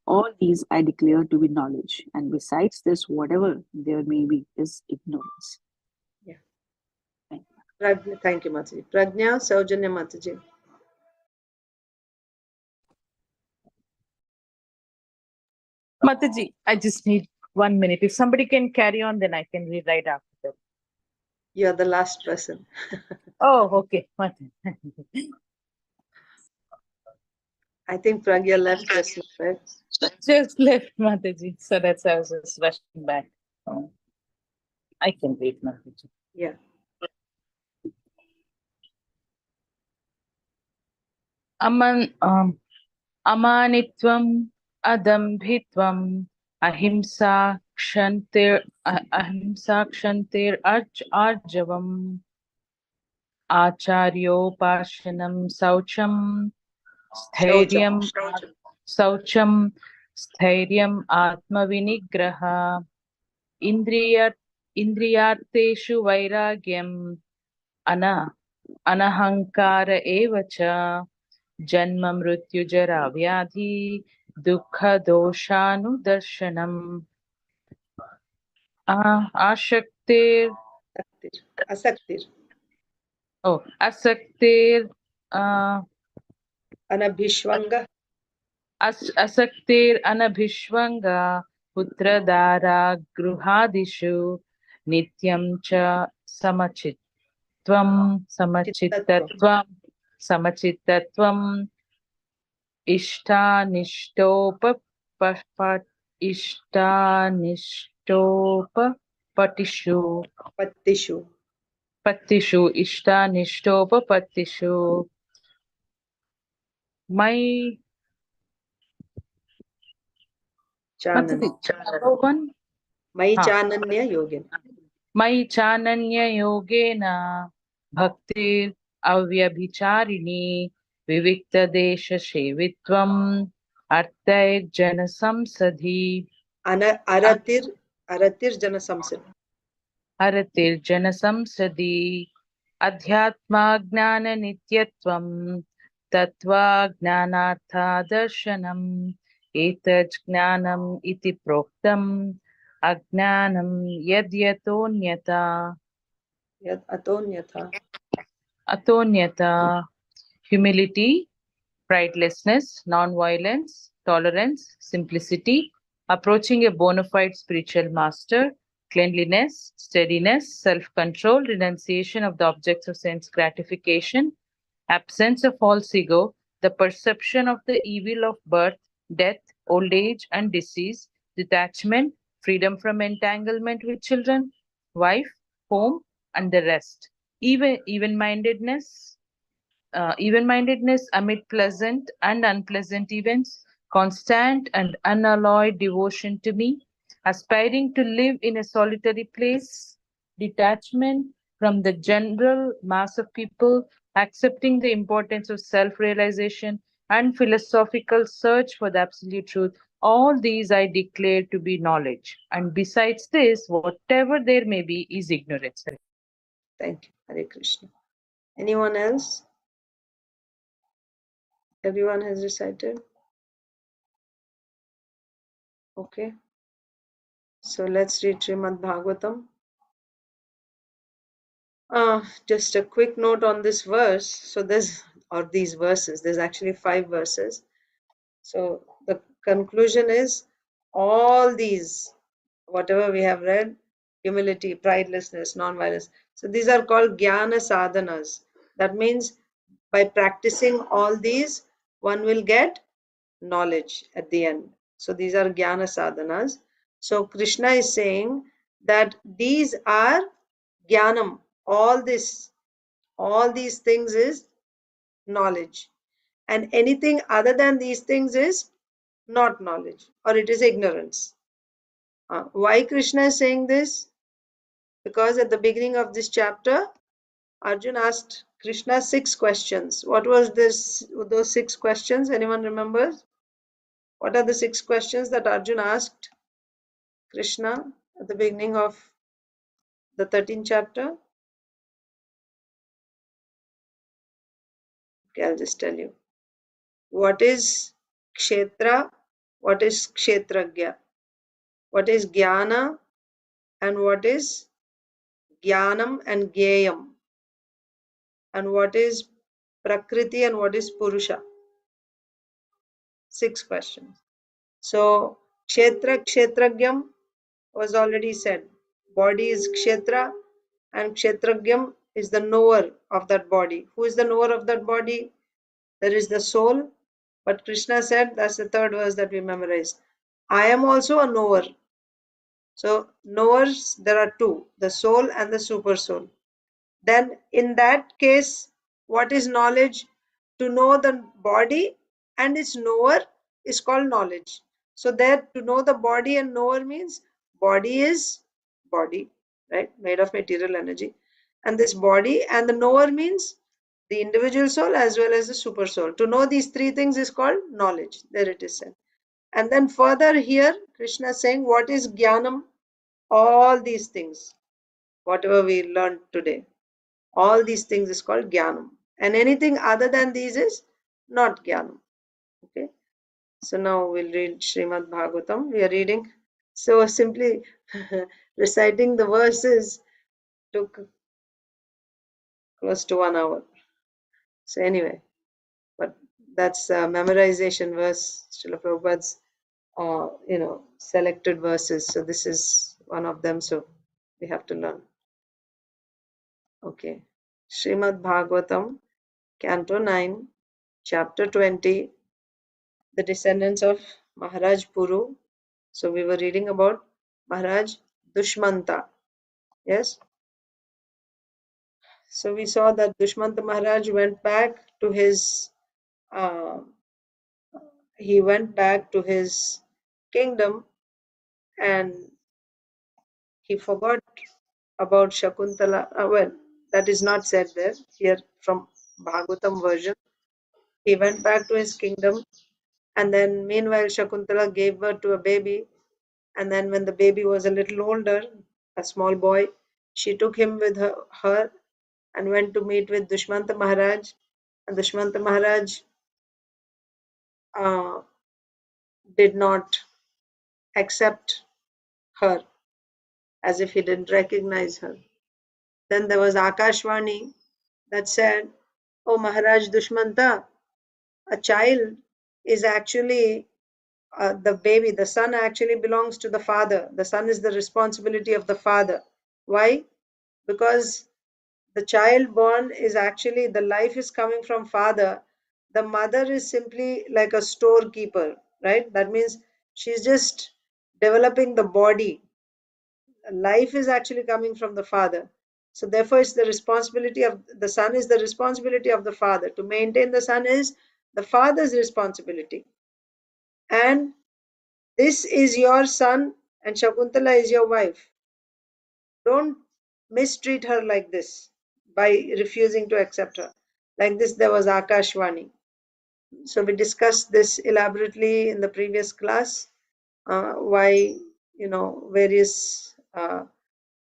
All these I declare to be knowledge, and besides this, whatever there may be is ignorance. Yeah. Thank you, Mataji. Prajna Saujanya Mataji. Mataji, I just need 1 minute. If somebody can carry on, then I can read right after that. You're the last person. Oh, okay. I think Pragya left just now, right? Just left, Mataji. So that's why I was just rushing back. I can read, Mataji. Yeah. Amanitvam adambhitvam ahimsa kshantir arjavam acharyopasanam saucham स्थैर्यम् आत्मविनिग्रह इन्द्रियार्थेषु वैराग्यम् Anahankara eva cha janma mrityu jara vyadhi dukha doshanu darshanam. Ashaktir. Asaktir. Oh, asaktir. Anabhishvanga. Asaktir anabhishvanga putradara gruhadishu nityam cha samachitvam samachittatvam ishtanishtopatishu ishtanishtopatishu my one Mai chananya yogin. Mai chananya yogena bhaktir avyabhicharini vivikta desha shevitvam artay jana samsadhi Aratir jana samsid. aratir jana samsadhi adhyatma gnana nityatvam tattva gnanartha darshanam etaj gnanam iti proktam Agnanam yadyatonyata. Atonyata. Humility, pridelessness, non-violence, tolerance, simplicity, approaching a bona fide spiritual master, cleanliness, steadiness, self-control, renunciation of the objects of sense gratification, absence of false ego, the perception of the evil of birth, death, old age, and disease, detachment, freedom from entanglement with children, wife, home, and the rest. Even-mindedness amid pleasant and unpleasant events, constant and unalloyed devotion to me, aspiring to live in a solitary place, detachment from the general mass of people, accepting the importance of self-realization and philosophical search for the absolute truth. All these I declare to be knowledge. And besides this, whatever there may be is ignorance. Thank you. Hare Krishna. Anyone else? Everyone has recited? Okay. So let's read Srimad Bhagavatam. Just a quick note on this verse. So these verses, there's actually 5 verses. So the conclusion is all these, whatever we have read, humility, pridelessness, non-violence. So these are called jnana sadhanas. That means by practicing all these, one will get knowledge at the end. So these are jnana sadhanas. So Krishna is saying that these are jnanam. All these things is knowledge. And anything other than these things is not knowledge, or it is ignorance. Why Krishna is saying this? Because at the beginning of this chapter, Arjun asked Krishna 6 questions. What was those 6 questions? Anyone remembers? What are the 6 questions that Arjun asked Krishna at the beginning of the 13th chapter? Okay, I'll just tell you. What is kshetra? What is kshetragya? What is jnana? And what is jnanam and gyayam? And what is prakriti and what is purusha? 6 questions. So kshetragyam was already said. Body is kshetra and kshetragyam is the knower of that body. Who is the knower of that body? There is the soul. But Krishna said, that's the 3rd verse that we memorized. I am also a knower. So knowers, there are 2, the soul and the super soul. Then in that case, what is knowledge? To know the body and its knower is called knowledge. So there, to know the body and knower means body is body, right, made of material energy, and this body, and the knower means the individual soul as well as the super soul. To know these 3 things is called knowledge. There it is said. And then further here Krishna is saying, what is jnanam? All these things, whatever we learned today. All these things is called Jnanam. And anything other than these is not Jnanam. Okay. So now we'll read Srimad Bhagavatam. We are reading. So simply reciting the verses took close to 1 hour. So anyway, but that's memorization verse, Srila Prabhupada's, selected verses. So this is one of them. So we have to learn. Okay. Srimad Bhagavatam, Canto 9, Chapter 20, the descendants of Maharaj Puru. So we were reading about Maharaj Dushmanta. Yes. So we saw that Dushmanta Maharaj went back to his kingdom, and he forgot about Shakuntala. Well, that is not said there. Here from Bhagavatam version, he went back to his kingdom, and then meanwhile Shakuntala gave birth to a baby, and then when the baby was a little older, a small boy, she took him with her and went to meet with Dushmanta Maharaj, and Dushmanta Maharaj did not accept her, as if he didn't recognize her. Then there was Akashvani that said, "Oh Maharaj Dushmanta, a child is actually the baby, the son actually belongs to the father. The son is the responsibility of the father. Why? Because the child born is actually, the life is coming from father. The mother is simply like a storekeeper, right? That means she's just developing the body. Life is actually coming from the father. So therefore it's the responsibility of the son, is the responsibility of the father. To maintain the son is the father's responsibility. And this is your son and Shakuntala is your wife. Don't mistreat her like this by refusing to accept her. Like this, there was Akashvani. So we discussed this elaborately in the previous class, why, various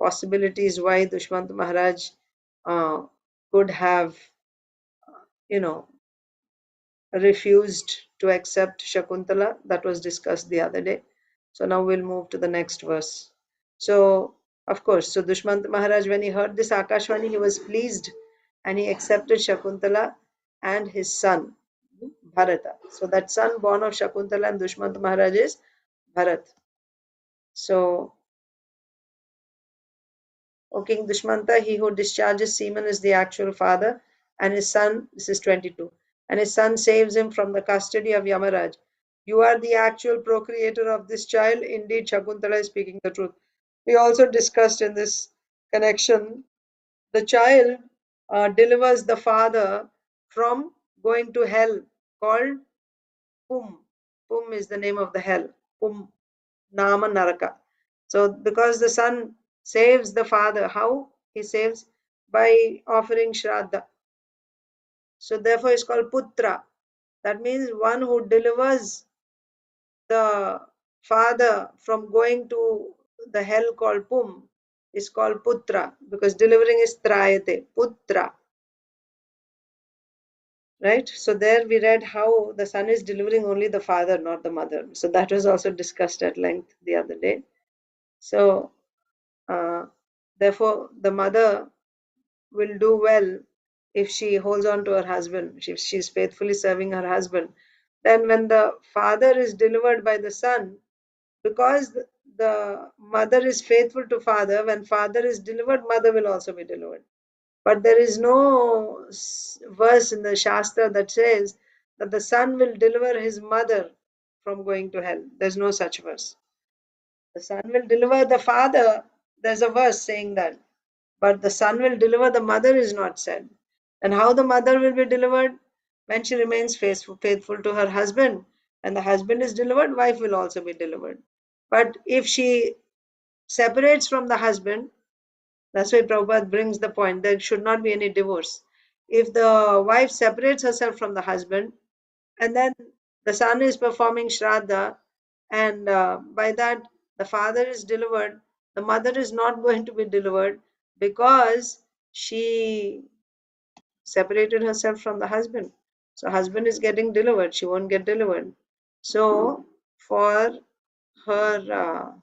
possibilities why Dushmanta Maharaj could have, refused to accept Shakuntala. That was discussed the other day. So now we'll move to the next verse. So, of course, so Dushmanta Maharaj, when he heard this Akashvani, he was pleased and he accepted Shakuntala and his son, Bharata. So that son born of Shakuntala and Dushmanta Maharaj is Bharat. So, O King Dushmanta, he who discharges semen is the actual father, and his son, this is 22, and his son saves him from the custody of Yamaraj. You are the actual procreator of this child. Indeed, Shakuntala is speaking the truth. We also discussed in this connection, the child delivers the father from going to hell, called Pum. Pum is the name of the hell. Pum, Nama Naraka. So because the son saves the father, how he saves? By offering Shraddha. So therefore it's called Putra. That means one who delivers the father from going to the hell called Pum is called Putra, because delivering is Trayate, Putra. Right? So there we read how the son is delivering only the father, not the mother. So that was also discussed at length the other day. So therefore the mother will do well if she holds on to her husband, if she is faithfully serving her husband. Then when the father is delivered by the son, because the mother is faithful to father, when father is delivered, mother will also be delivered. But there is no verse in the Shastra that says that the son will deliver his mother from going to hell. There's no such verse. The son will deliver the father. There's a verse saying that. But the son will deliver the mother is not said. And how the mother will be delivered? When she remains faithful to her husband. And the husband is delivered, wife will also be delivered. But if she separates from the husband, that's why Prabhupada brings the point, there should not be any divorce. If the wife separates herself from the husband, and then the son is performing Shraddha, and by that the father is delivered, the mother is not going to be delivered, because she separated herself from the husband. So husband is getting delivered, she won't get delivered. So for her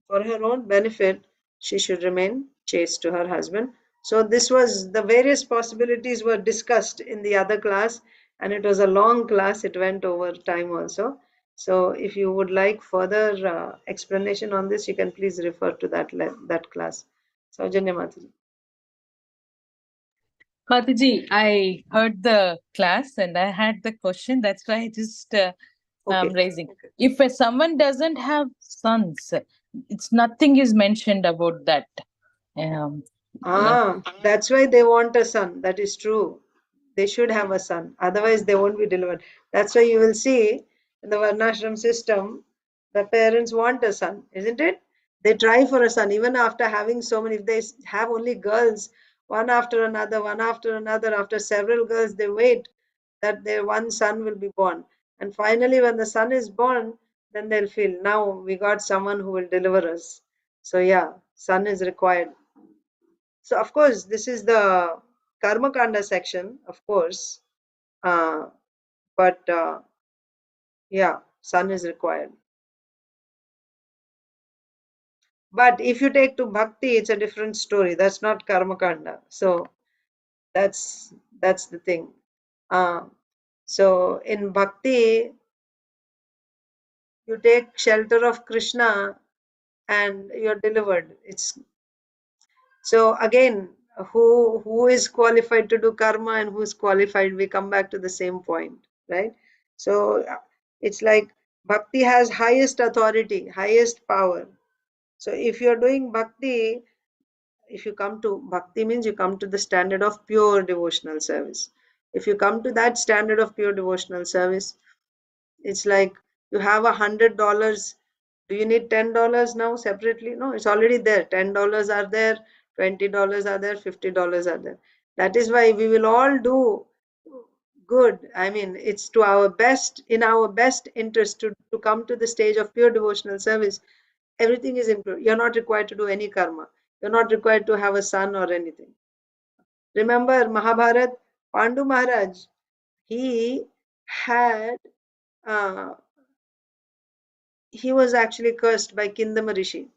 for her own benefit, she should remain chaste to her husband. So this was the various possibilities were discussed in the other class, and it was a long class. It went over time also. So if you would like further explanation on this, you can please refer to that class. Saujanya Mataji. Mataji, I heard the class and I had the question. That's why I just Okay. raising. If someone doesn't have sons, it's nothing is mentioned about that. That's why they want a son. That is true. They should have a son. Otherwise, they won't be delivered. That's why you will see in the Varnashram system, the parents want a son, isn't it? They try for a son, even after having so many. If they have only girls, one after another, after several girls, they wait that their one son will be born. And finally, when the son is born, then they'll feel, now we got someone who will deliver us. So, yeah, son is required. So, of course, this is the Karma Kanda section, of course. But yeah, son is required. But if you take to Bhakti, it's a different story. That's not Karma Kanda. So that's the thing. So in Bhakti, you take shelter of Krishna and you're delivered. It's so again, who is qualified to do karma and who is qualified? We come back to the same point, right? So it's like bhakti has highest authority, highest power. So if you're doing bhakti, if you come to bhakti means you come to the standard of pure devotional service. If you come to that standard of pure devotional service, it's like you have $100. Do you need $10 now separately? No, it's already there. $10 are there, $20 are there, $50 are there. That is why we will all do good. I mean, it's to our best, in our best interest to come to the stage of pure devotional service. Everything is improved. You're not required to do any karma. You're not required to have a son or anything. Remember Mahabharat, Pandu Maharaj, he had he was actually cursed by Kindama Rishi.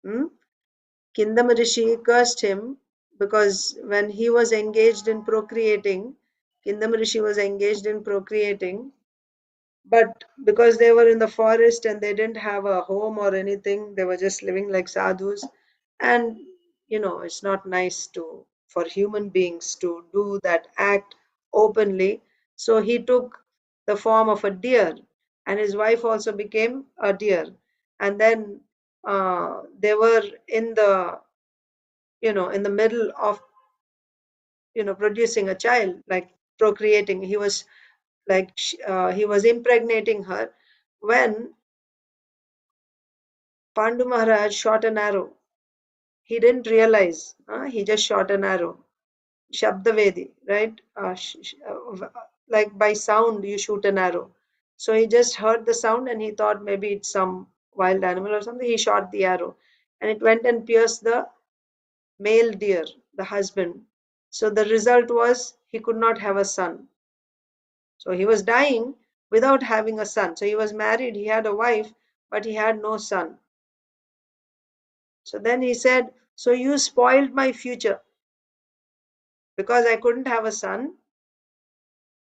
Kindama Rishi cursed him because when he was engaged in procreating, Kindama Rishi was engaged in procreating, but because they were in the forest and they didn't have a home or anything, they were just living like sadhus. And it's not nice for human beings to do that act openly. So he took the form of a deer, and his wife also became a deer. And then they were in the in the middle of producing a child, like procreating. He was like he was impregnating her when Pandu Maharaj shot an arrow. He didn't realize. He just shot an arrow. Shabdavedi, right? Like by sound, you shoot an arrow. So he just heard the sound and he thought maybe it's some wild animal or something. He shot the arrow and it went and pierced the male deer, the husband. So the result was he could not have a son. So he was dying without having a son. So he was married, he had a wife, but he had no son. So then he said, so you spoiled my future because I couldn't have a son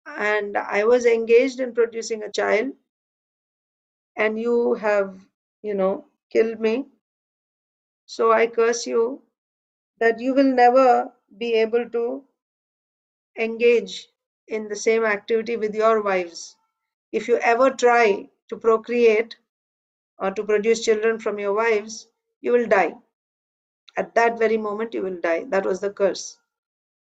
and I was engaged in producing a child and you have, killed me. So I curse you that you will never be able to engage in the same activity with your wives. If you ever try to procreate or to produce children from your wives, you will die. At that very moment, you will die. That was the curse.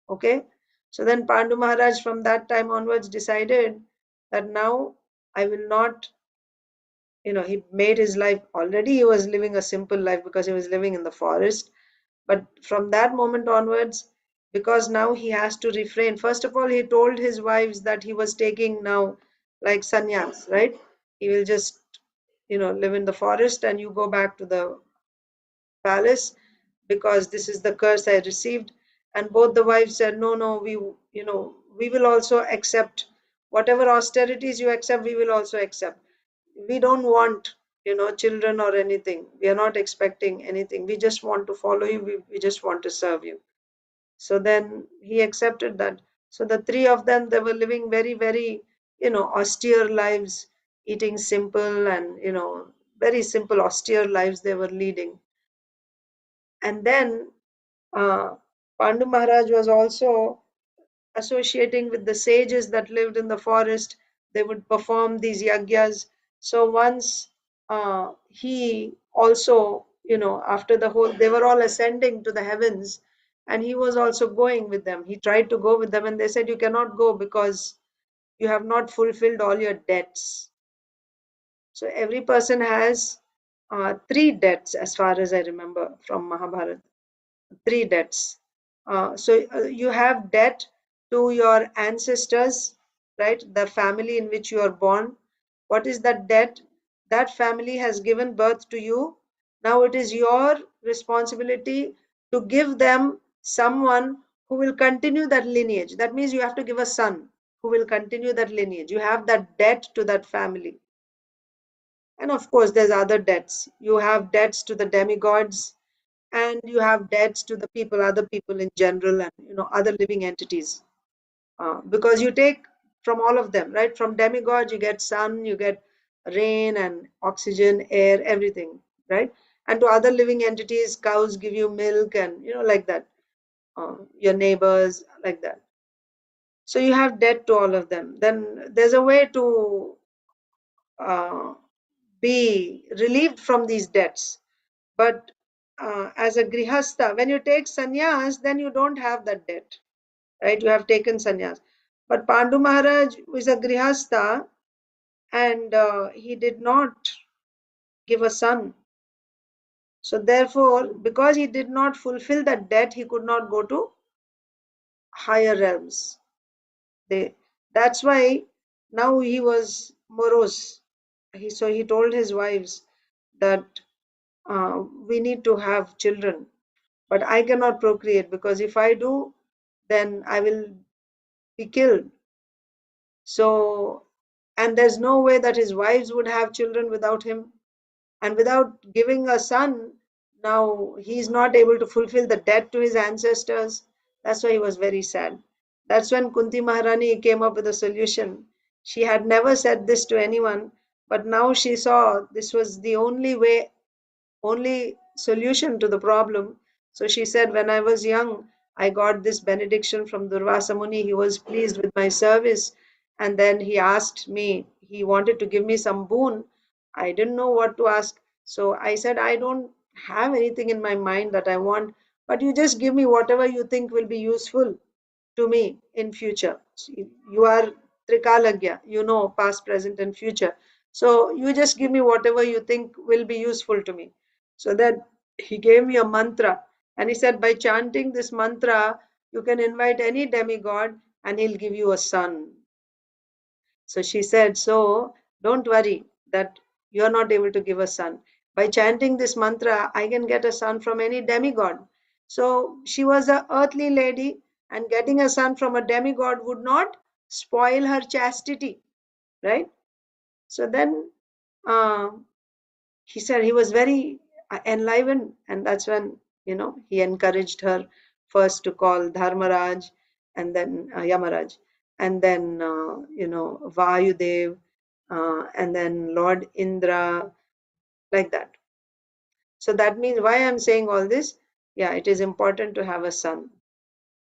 Okay? So then Pandu Maharaj from that time onwards decided that now I will not, he made his life, already he was living a simple life because he was living in the forest. But from that moment onwards, because now he has to refrain. First of all, he told his wives that he was taking now like sannyas, right? He will just, live in the forest and you go back to the palace because this is the curse I received. And both the wives said, no, we will also accept whatever austerities you accept, we will also accept. We don't want children or anything. We are not expecting anything. We just want to follow you. We just want to serve you. So then he accepted that. So the three of them, they were living very, very austere lives, eating simple and very simple austere lives they were leading. And then Pandu Maharaj was also associating with the sages that lived in the forest. They would perform these yagyas. So once he also, after the whole, they were all ascending to the heavens, and he was also going with them. He tried to go with them, and they said, you cannot go because you have not fulfilled all your debts. So every person has 3 debts, as far as I remember from Mahabharata. 3 debts. So you have debt to your ancestors, right? The family in which you are born. What is that debt? That family has given birth to you. Now it is your responsibility to give them someone who will continue that lineage. That means you have to give a son who will continue that lineage. You have that debt to that family. And of course, there's other debts. You have debts to the demigods, and you have debts to the people, other people in general, and other living entities, because you take from all of them, right? From demigods you get sun, you get rain and oxygen, air, everything, right? And to other living entities, cows give you milk, and like that, your neighbors, like that. So you have debt to all of them. Then there's a way to be relieved from these debts. But as a grihastha, when you take sannyas, then you don't have that debt, right? You have taken sannyas. But Pandu Maharaj is a grihastha, and he did not give a son. So therefore, because he did not fulfill that debt, he could not go to higher realms. That's why now he was morose. So he told his wives that we need to have children, but I cannot procreate, because if I do, then I will be killed. So, and there's no way that his wives would have children without him. And without giving a son, now he's not able to fulfill the debt to his ancestors. That's why he was very sad. That's when Kunti Maharani came up with a solution. She had never said this to anyone, but now she saw this was the only way, only solution to the problem. So she said, when I was young, I got this benediction from Durvasa Muni. He was pleased with my service. And then he asked me, he wanted to give me some boon. I didn't know what to ask. So I said, I don't have anything in my mind that I want, but you just give me whatever you think will be useful to me in future. You are Trikalagya, past, present, and future. So you just give me whatever you think will be useful to me. So that he gave me a mantra, and he said, by chanting this mantra, you can invite any demigod and he'll give you a son. So she said, so don't worry that you're not able to give a son. By chanting this mantra, I can get a son from any demigod. So she was an earthly lady, and getting a son from a demigod would not spoil her chastity, right? So then he said he was very enlivened, and that's when he encouraged her first to call Dharmaraj, and then Yamaraj, and then Vayudev, and then Lord Indra, like that. So that means, why I'm saying all this, yeah, it is important to have a son.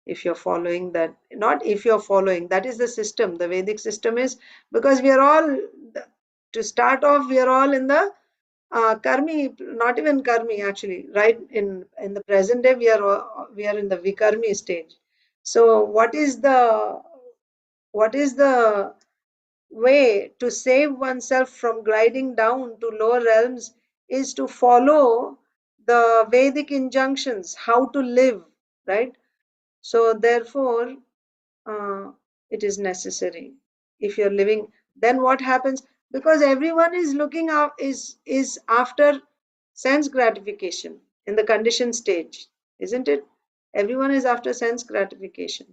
If you're following that, not if you're following, that is the system. The Vedic system is, because we are all, to start off, we are all in the karmi, not even karmi actually, right? In the present day, we are in the vikarmi stage. So what is the way to save oneself from gliding down to lower realms is to follow the Vedic injunctions, how to live, right? So therefore, it is necessary. If you're living, then what happens? Because everyone is looking out, is after sense gratification. in the conditioned stage, isn't it? Everyone is after sense gratification.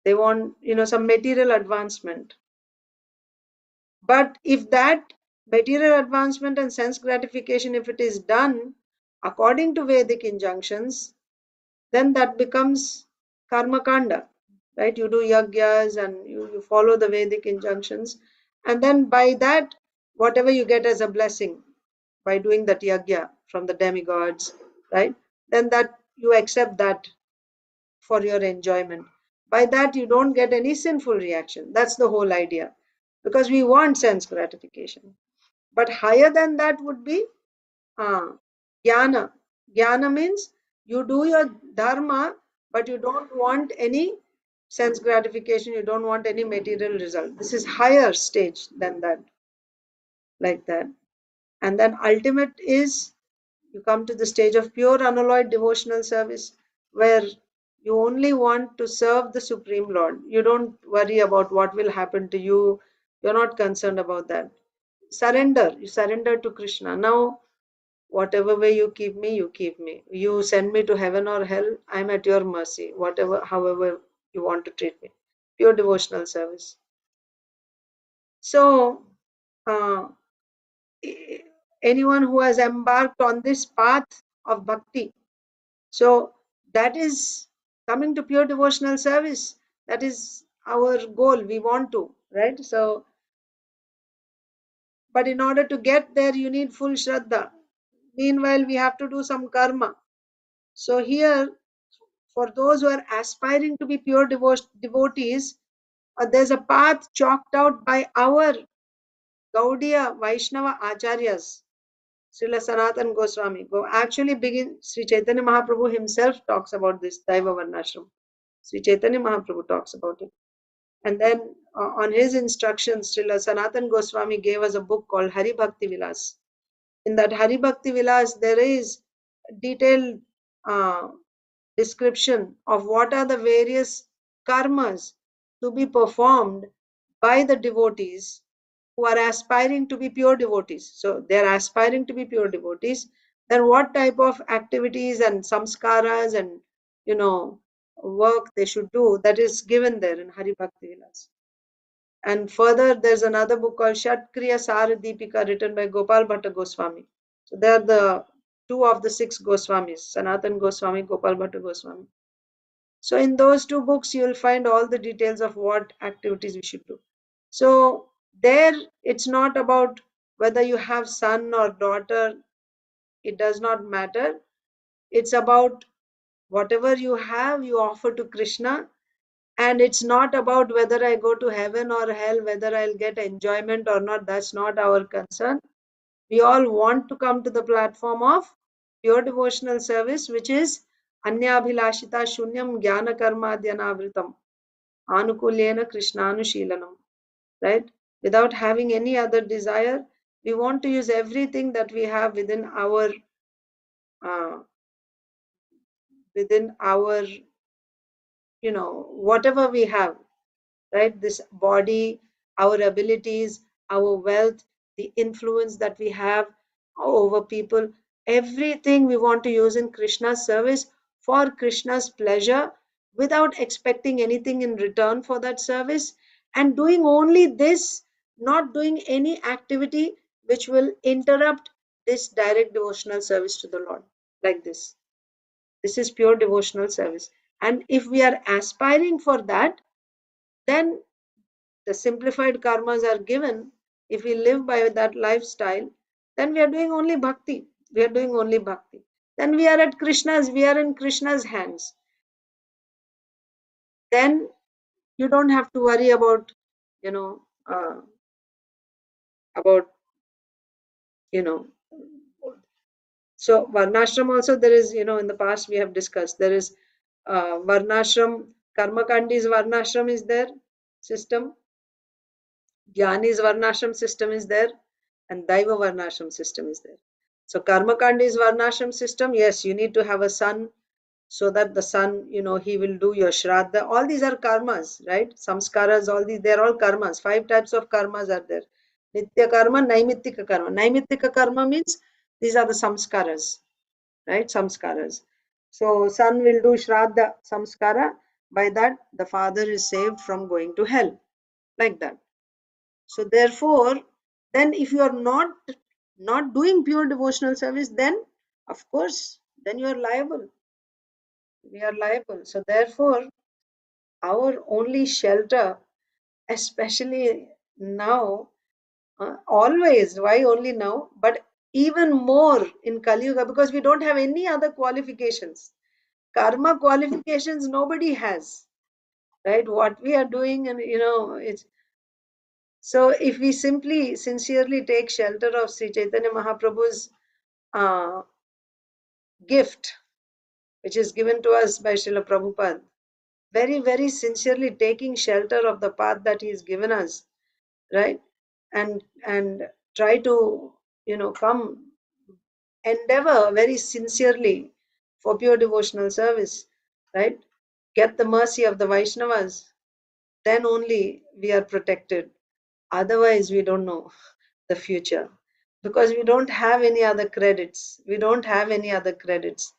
They want, some material advancement. But if that material advancement and sense gratification, if it is done according to Vedic injunctions, then that becomes karma kanda, right? You do yagyas and you follow the Vedic injunctions, and then by that, whatever you get as a blessing by doing that yagya from the demigods, right? Then that you accept that for your enjoyment. By that, you don't get any sinful reaction. That's the whole idea, because we want sense gratification. But higher than that would be jnana. Jnana means you do your dharma, but you don't want any sense gratification, you don't want any material result. This is higher stage than that, like that. And then ultimate is you come to the stage of pure unalloyed devotional service, where you only want to serve the Supreme Lord. You don't worry about what will happen to you. You're not concerned about that. Surrender. You surrender to Krishna. Now, whatever way you keep me, you keep me. You send me to heaven or hell, I'm at your mercy. However you want to treat me. Pure devotional service. So, anyone who has embarked on this path of bhakti, so that is coming to pure devotional service. That is our goal. We want to, right? So, but in order to get there, you need full shraddha. Meanwhile, we have to do some karma. So here, for those who are aspiring to be pure devotees, there's a path chalked out by our Gaudiya Vaishnava Acharyas. Srila Sanatan Goswami actually begin. Sri Chaitanya Mahaprabhu himself talks about this Daiva Varnashram. Sri Chaitanya Mahaprabhu talks about it. And then on his instructions, Srila Sanatan Goswami gave us a book called Hari Bhakti Vilas. In that Hari Bhakti Vilas, there is detailed description of what are the various karmas to be performed by the devotees who are aspiring to be pure devotees. So they are aspiring to be pure devotees. Then what type of activities and samskaras and work they should do, that is given there in Hari Bhakti Vilas. And further, there's another book called Shatkriya Sara Deepika written by Gopal Bhatta Goswami. So they are the two of the six Goswamis, Sanatan Goswami, Gopal Bhatta Goswami. So in those two books, you will find all the details of what activities we should do. So there, it's not about whether you have son or daughter. It does not matter. It's about whatever you have, you offer to Krishna. And it's not about whether I go to heaven or hell, whether I'll get enjoyment or not. That's not our concern. We all want to come to the platform of pure devotional service, which is Anyabhilashita Shunyam Jnana Karmadhyanavritam Anukulyena Krishnanushilanam. Right? Without having any other desire, we want to use everything that we have within our whatever we have, right? This body, our abilities, our wealth, the influence that we have over people, everything we want to use in Krishna's service for Krishna's pleasure without expecting anything in return for that service, and doing only this, not doing any activity which will interrupt this direct devotional service to the Lord, like this. This is pure devotional service. And if we are aspiring for that, then the simplified karmas are given. If we live by that lifestyle, then we are doing only bhakti. We are doing only bhakti. Then we are in Krishna's hands. Then you don't have to worry about, so Varnashram also there is, in the past we have discussed, there is Varnashram, Karmakandi's Varnashram is there, system. Jnani's Varnashram system is there, and Daiva Varnashram system is there. So Karmakandi's Varnashram system, yes, you need to have a son, so that the son, he will do your shraddha. All these are karmas, right? Samskaras, all these, they're all karmas. 5 types of karmas are there. Nitya karma, Naimittika karma. Naimittika karma means these are the samskaras. right? Samskaras. So son will do Shraddha Samskara. By that, the father is saved from going to hell, like that. So therefore, then if you are not doing pure devotional service, then of course, then you are liable. We are liable. So therefore, our only shelter, especially now, always, why only now, but even more in Kali Yuga, because we don't have any other qualifications. Karma qualifications nobody has, right? What we are doing, and it's so if we simply sincerely take shelter of Sri Chaitanya Mahaprabhu's gift, which is given to us by Srila Prabhupada, very, very sincerely taking shelter of the path that he has given us, right? And try to, come, endeavor very sincerely for pure devotional service, right? Get the mercy of the Vaishnavas, then only we are protected. Otherwise, we don't know the future, because we don't have any other credits. We don't have any other credits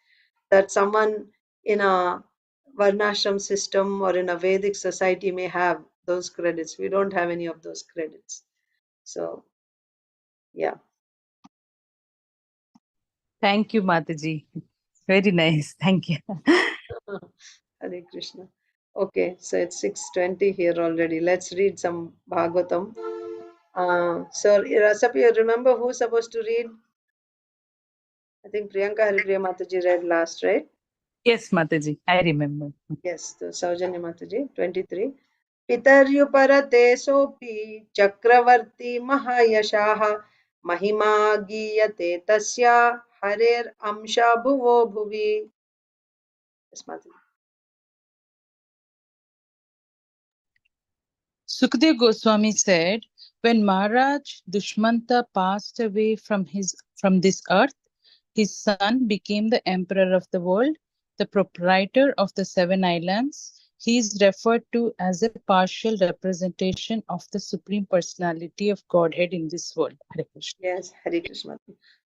that someone in a Varnashram system or in a Vedic society may have those credits. We don't have any of those credits. So, yeah. Thank you, Mataji. Very nice. Thank you. Hare Krishna. Okay, so it's 6:20 here already. Let's read some Bhagavatam. So, Rasapi, you remember who's supposed to read? I think Priyanka Haripriya Mataji read last, right? Yes, Mataji, I remember. Yes, so Saujanya Mataji, 23. Pitaryuparate sopi chakravarti mahayashaha mahima giyate tasya harer amsha bhuvo bhuvi. Yes, Mataji. Sukdev Goswami said, when Maharaj Dushmanta passed away from this earth, his son became the emperor of the world, the proprietor of the 7 islands. He is referred to as a partial representation of the Supreme Personality of Godhead in this world. Hare Krishna. Yes, Hare Krishna.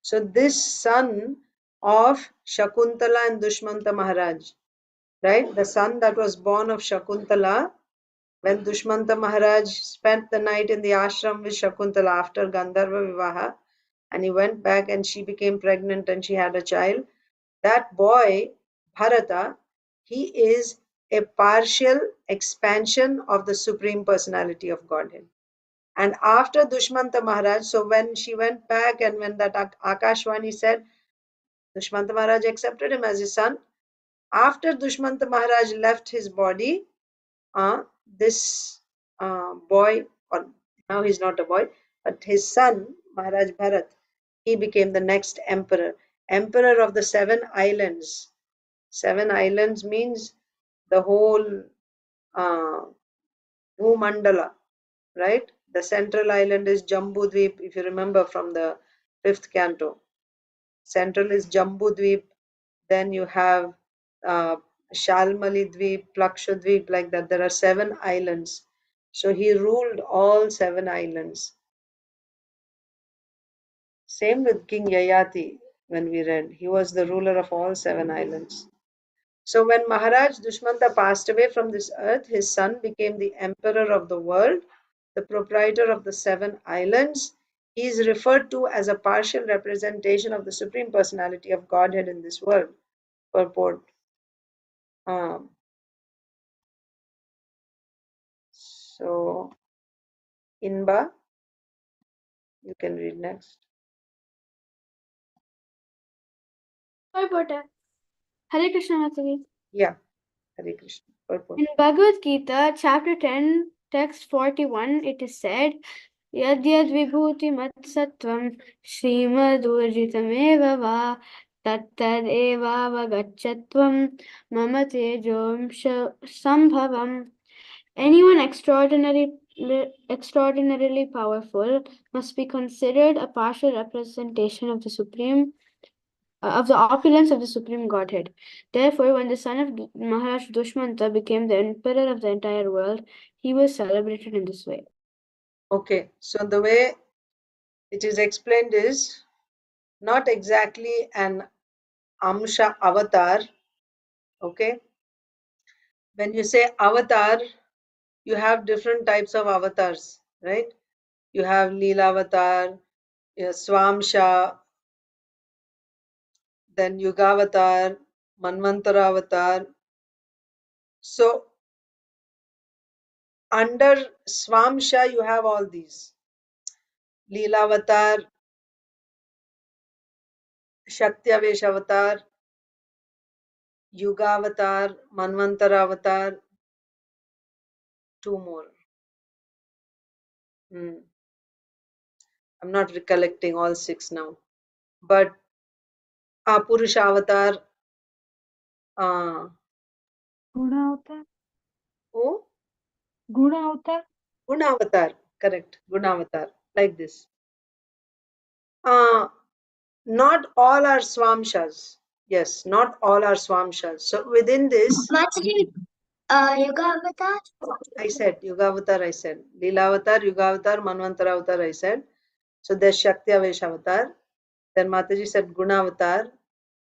So this son of Shakuntala and Dushmanta Maharaj, right? The son that was born of Shakuntala, when Dushmanta Maharaj spent the night in the ashram with Shakuntala after Gandharva Vivaha, and he went back and she became pregnant and she had a child. That boy, Bharata, he is a partial expansion of the Supreme Personality of Godhead. And after Dushmanta Maharaj, so when she went back and when that Akashwani said, Dushmanta Maharaj accepted him as his son. After Dushmanta Maharaj left his body, this boy, or now he's not a boy, but his son, Maharaj Bharat, he became the next emperor of the 7 islands. 7 islands means the whole Bhumandala, right? The central island is Jambudvip, if you remember from the 5th canto. Central is Jambudvip, then you have Shalmali Dvip, Plakshadvip, like that. There are 7 islands. So he ruled all 7 islands. Same with King Yayati, when we read. He was the ruler of all 7 islands. So when Maharaj Dushmanta passed away from this earth, his son became the emperor of the world, the proprietor of the 7 islands. He is referred to as a partial representation of the Supreme Personality of Godhead in this world. Purport. So, Inba, you can read next. Purport. Hare Krishna Mataji. Yeah, Hare Krishna. Purport. In Bhagavad Gita, chapter 10, text 41, it is said, Yad yad vibhuti mat sattvam srimad urjitameva va tattad eva vagachatvam mama tejom sambhavam. Anyone extraordinarily powerful must be considered a partial representation of the Supreme of the opulence of the Supreme Godhead. Therefore, when the son of Maharaj Dushmanta became the emperor of the entire world, he was celebrated in this way. Okay, so the way it is explained is not exactly an Amsha avatar. Okay. When you say avatar, you have different types of avatars, right? You have Leela avatar, Swamsha, then Yugavatar, Manvantara avatar. So under Swamsha, you have all these. Leela avatar, Shakti avatar, Yugavatar, Manvantara avatar, two more. I'm not recollecting all 6 now. But Purusha avatar, Guna avatar. oh, Guna avatar. Guna avatar, correct, Guna avatar, like this. Not all are Swamshas. Yes, not all are Swamshas. So within this, Mataji, Yuga Avatar? I said Yugavatar, I said Leelavatar, Yugavatar, Manvantara avatar, I said. So there's Shakti Avesh avatar. Then Mataji said Guna avatar.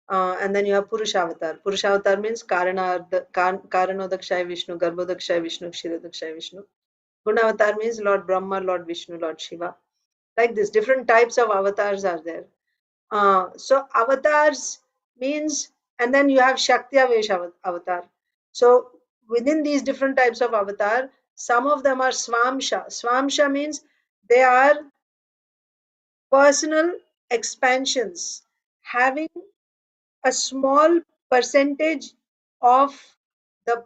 And then you have Purusha avatar. Purusha avatar means Karanodakshaya Vishnu, Garbhodakshaya Vishnu, Kshirodakshaya Vishnu. Guna avatar means Lord Brahma, Lord Vishnu, Lord Shiva. Like this, different types of avatars are there. So avatars means, and then you have Shakti Avesh avatar. So within these different types of avatar, some of them are Swamsha. Swamsha means they are personal expansions having a small percentage of the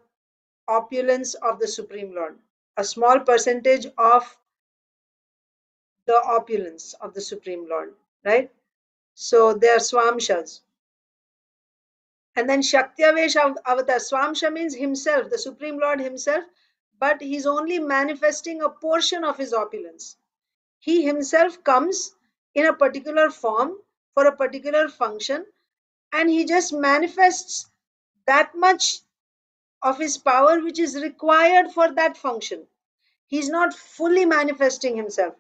opulence of the Supreme Lord, a small percentage of the opulence of the Supreme Lord, right? So they are Swamshas. And then Shaktiavesh avatar. Swamsha means himself, the Supreme Lord himself, but he's only manifesting a portion of his opulence. He himself comes in a particular form for a particular function, and he just manifests that much of his power which is required for that function. He's not fully manifesting himself.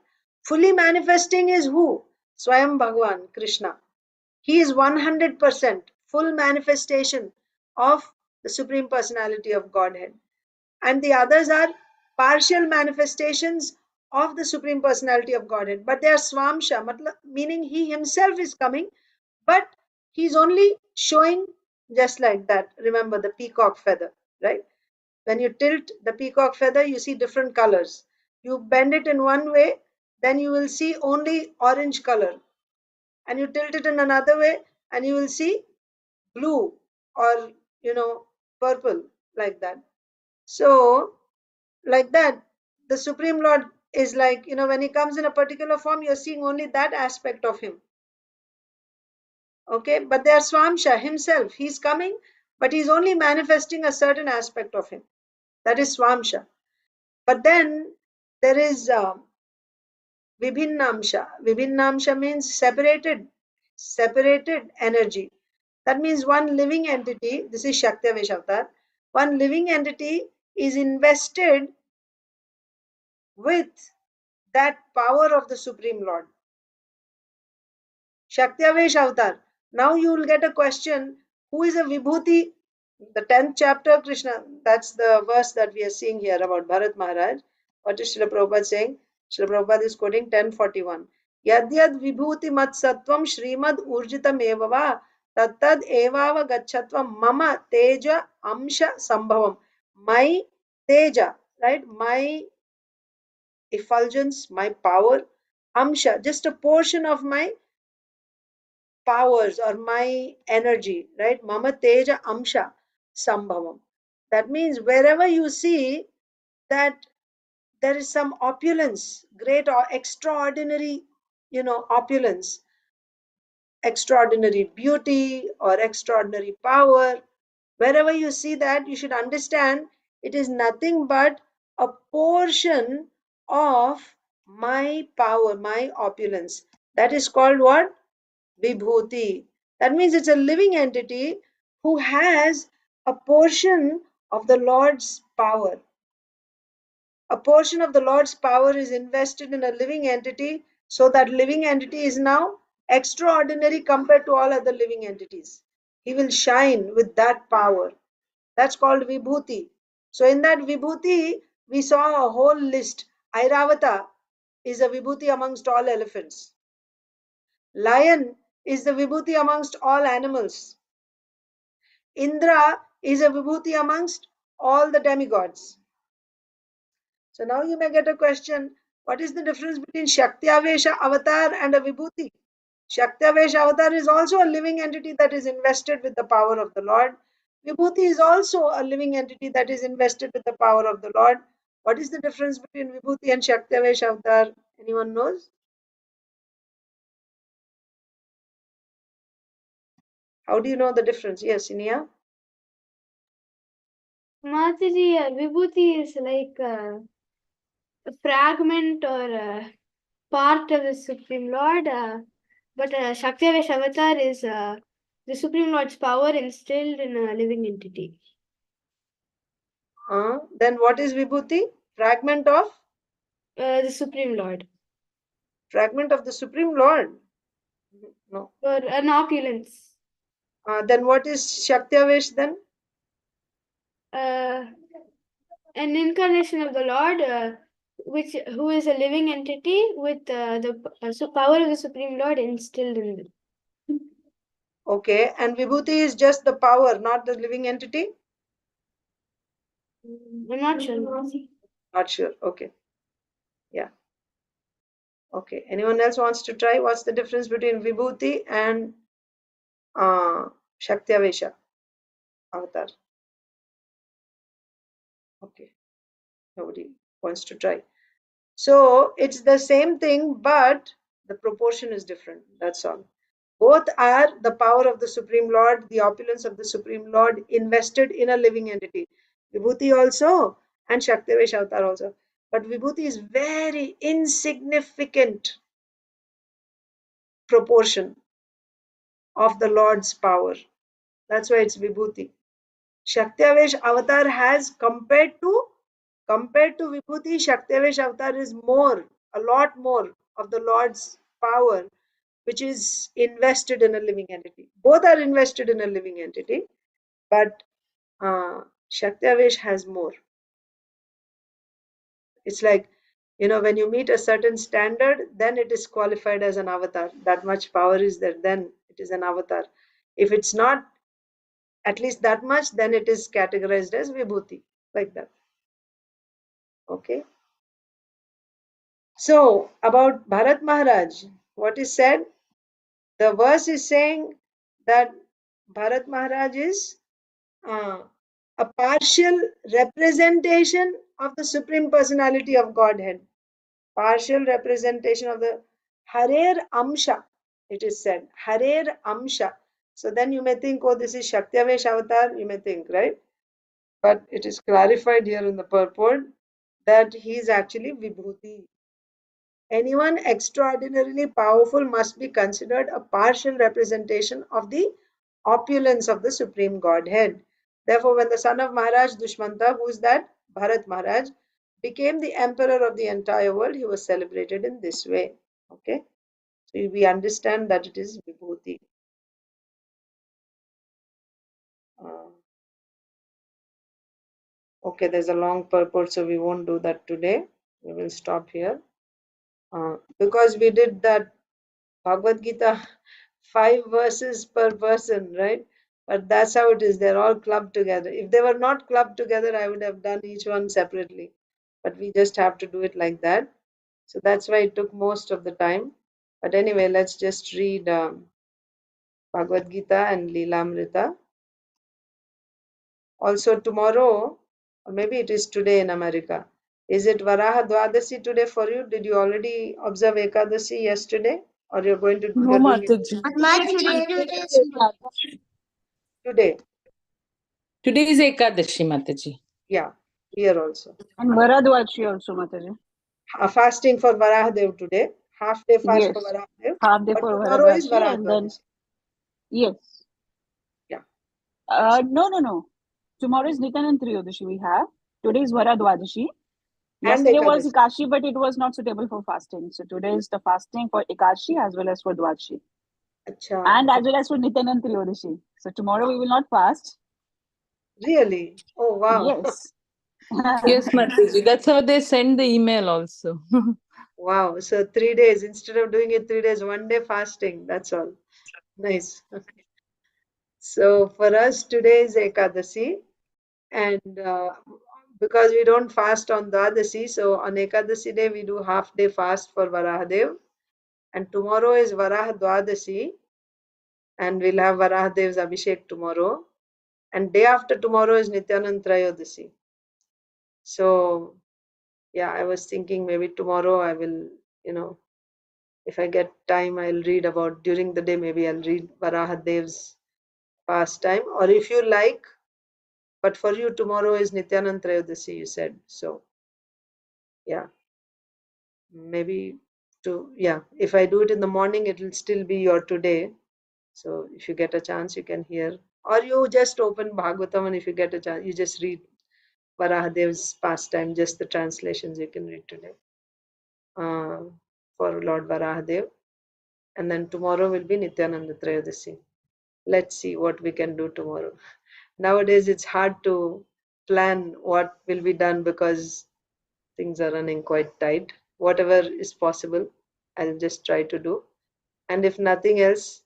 Fully manifesting is who? Swayam Bhagavan, Krishna. He is 100% full manifestation of the Supreme Personality of Godhead. And the others are partial manifestations of the Supreme Personality of Godhead. But they are Swamsha, meaning he himself is coming, but he's only showing just like that. Remember the peacock feather, right? When you tilt the peacock feather, you see different colors. You bend it in one way, then you will see only orange color. And you tilt it in another way, and you will see blue or, purple, like that. So, like that, the Supreme Lord is like, when he comes in a particular form, you're seeing only that aspect of him. Okay, but they are Swamsha himself. He's coming, but he's only manifesting a certain aspect of him. That is Swamsha. But then there is Vibhinnamsha. Vibhinnamsha means separated energy. That means one living entity, this is Shakti Avesh avatar, one living entity is invested with that power of the Supreme Lord. Shakti Avesh avatar. Now you will get a question, who is a Vibhuti? The 10th chapter, Krishna, that's the verse that we are seeing here about Bharat Maharaj. What is Srila Prabhupada saying? Srila Prabhupada is quoting 1041. Yadyad vibhuti mat sattvam shrimad urjitam evava tattad evava gachatvam mama teja amsha sambhavam. My teja, right? My effulgence, my power, amsha, just a portion of my powers or my energy, right? Mama teja amsha sambhavam. That means wherever you see that there is some opulence, great or extraordinary, opulence, extraordinary beauty or extraordinary power, wherever you see that, you should understand it is nothing but a portion of my power, my opulence. That is called what? Vibhuti. That means it's a living entity who has a portion of the Lord's power. A portion of the Lord's power is invested in a living entity, so that living entity is now extraordinary compared to all other living entities. He will shine with that power. That's called Vibhuti. So in that Vibhuti, we saw a whole list. Airavata is a Vibhuti amongst all elephants. Lion is the Vibhuti amongst all animals. Indra is a Vibhuti amongst all the demigods. So now you may get a question, what is the difference between Shaktavesha avatar and a Vibhuti? Shaktavesha avatar is also a living entity that is invested with the power of the Lord. Vibhuti is also a living entity that is invested with the power of the Lord. What is the difference between Vibhuti and Shaktavesha avatar? Anyone knows? How do you know the difference? Yes, Inia? Mataji, Vibhuti is like a fragment or a part of the Supreme Lord, but Shaktivesh Avatar is the Supreme Lord's power instilled in a living entity. Then what is Vibhuti? Fragment of? The Supreme Lord. Fragment of the Supreme Lord? No. Or an opulence. Then what is Shaktiavesh then? An incarnation of the Lord, who is a living entity with the power of the Supreme Lord instilled in them. Okay, and Vibhuti is just the power, not the living entity? I'm not sure. Not sure. Okay. Yeah. Okay. Anyone else wants to try? What's the difference between Vibhuti and Shaktiavesha avatar? Okay. Nobody wants to try. So it's the same thing, but the proportion is different. That's all. Both are the power of the Supreme Lord, the opulence of the Supreme Lord invested in a living entity. Vibhuti also and Shaktivesh avatar also. But Vibhuti is very insignificant proportion of the Lord's power. That's why it's Vibhuti. Shaktivesh avatar has compared to Vibhuti, Shaktivesh avatar is more, a lot more of the Lord's power, which is invested in a living entity. Both are invested in a living entity, but Shaktiavesh has more. It's like, when you meet a certain standard, then it is qualified as an avatar. That much power is there, then it is an avatar. If it's not at least that much, then it is categorized as Vibhuti, like that. Okay. So, about Bharat Maharaj, what is said? The verse is saying that Bharat Maharaj is a partial representation of the Supreme Personality of Godhead. Partial representation of the Harer Amsha, it is said. Harer Amsha. So then you may think, oh, this is Shaktiavesh avatar, you may think, right? But it is clarified here in the purport that he is actually Vibhuti. Anyone extraordinarily powerful must be considered a partial representation of the opulence of the Supreme Godhead. Therefore, when the son of Maharaj Dushmanta, who is that? Bharat Maharaj, became the emperor of the entire world, he was celebrated in this way. Okay, so we understand that it is Vibhuti. Okay, there's a long purport, so we won't do that today. We will stop here. Because we did that Bhagavad Gita 5 verses per person, right? But that's how it is. They're all clubbed together. If they were not clubbed together, I would have done each one separately. But we just have to do it like that. So that's why it took most of the time. But anyway, let's just read Bhagavad Gita and Leelamrita. Also tomorrow, or maybe it is today in America. Is it Varaha Dwadasi today for you? Did you already observe Ekadasi yesterday? Or you're going to No, you're doing it Mataji. today? Today is Ekadashi, Mataji. Yeah, here also. And Varadwachi also, Mataji. Fasting for Varahadev today. Half day fast Yes. for Varahadev. Half day But for tomorrow is Varadwachi and then Varadwadasi. yes. Yeah. No. Tomorrow is Nityanand Triyodashi we have. Today is Varadwachi. And Yesterday was Ekadasi. Ekashi, but it was not suitable for fasting. So today is the fasting for Ekashi as well as for Dwachi. Acha. And as well as for Nityanand Triyodashi. So tomorrow we will not fast. Really? Oh, wow. Yes. Yes, Mataji. That's how they send the email also. Wow. So 3 days, instead of doing it 3 days, 1 day fasting. That's all. Nice. Okay. So for us, today is Ekadasi. And because we don't fast on Dwadasi, so on Ekadasi day, we do half day fast for Varahadev. And tomorrow is Varaha Dwadasi. And we'll have Varahadev's Abhishek tomorrow. And day after tomorrow is Nityanand Trayodasi. So, yeah, I was thinking maybe tomorrow I will, if I get time, I'll read about during the day, maybe I'll read Varahadev's pastime. Or if you like, but for you, tomorrow is Nityanand Trayodasi, you said. So, yeah, maybe if I do it in the morning, it will still be your today. So, if you get a chance, you can hear. Or you just open Bhagavatam, and if you get a chance, you just read Varahadev's pastime, just the translations you can read today for Lord Varahadev. And then tomorrow will be Nityananda Trayodasi. Let's see what we can do tomorrow. Nowadays, it's hard to plan what will be done because things are running quite tight. Whatever is possible, I'll just try to do. And if nothing else,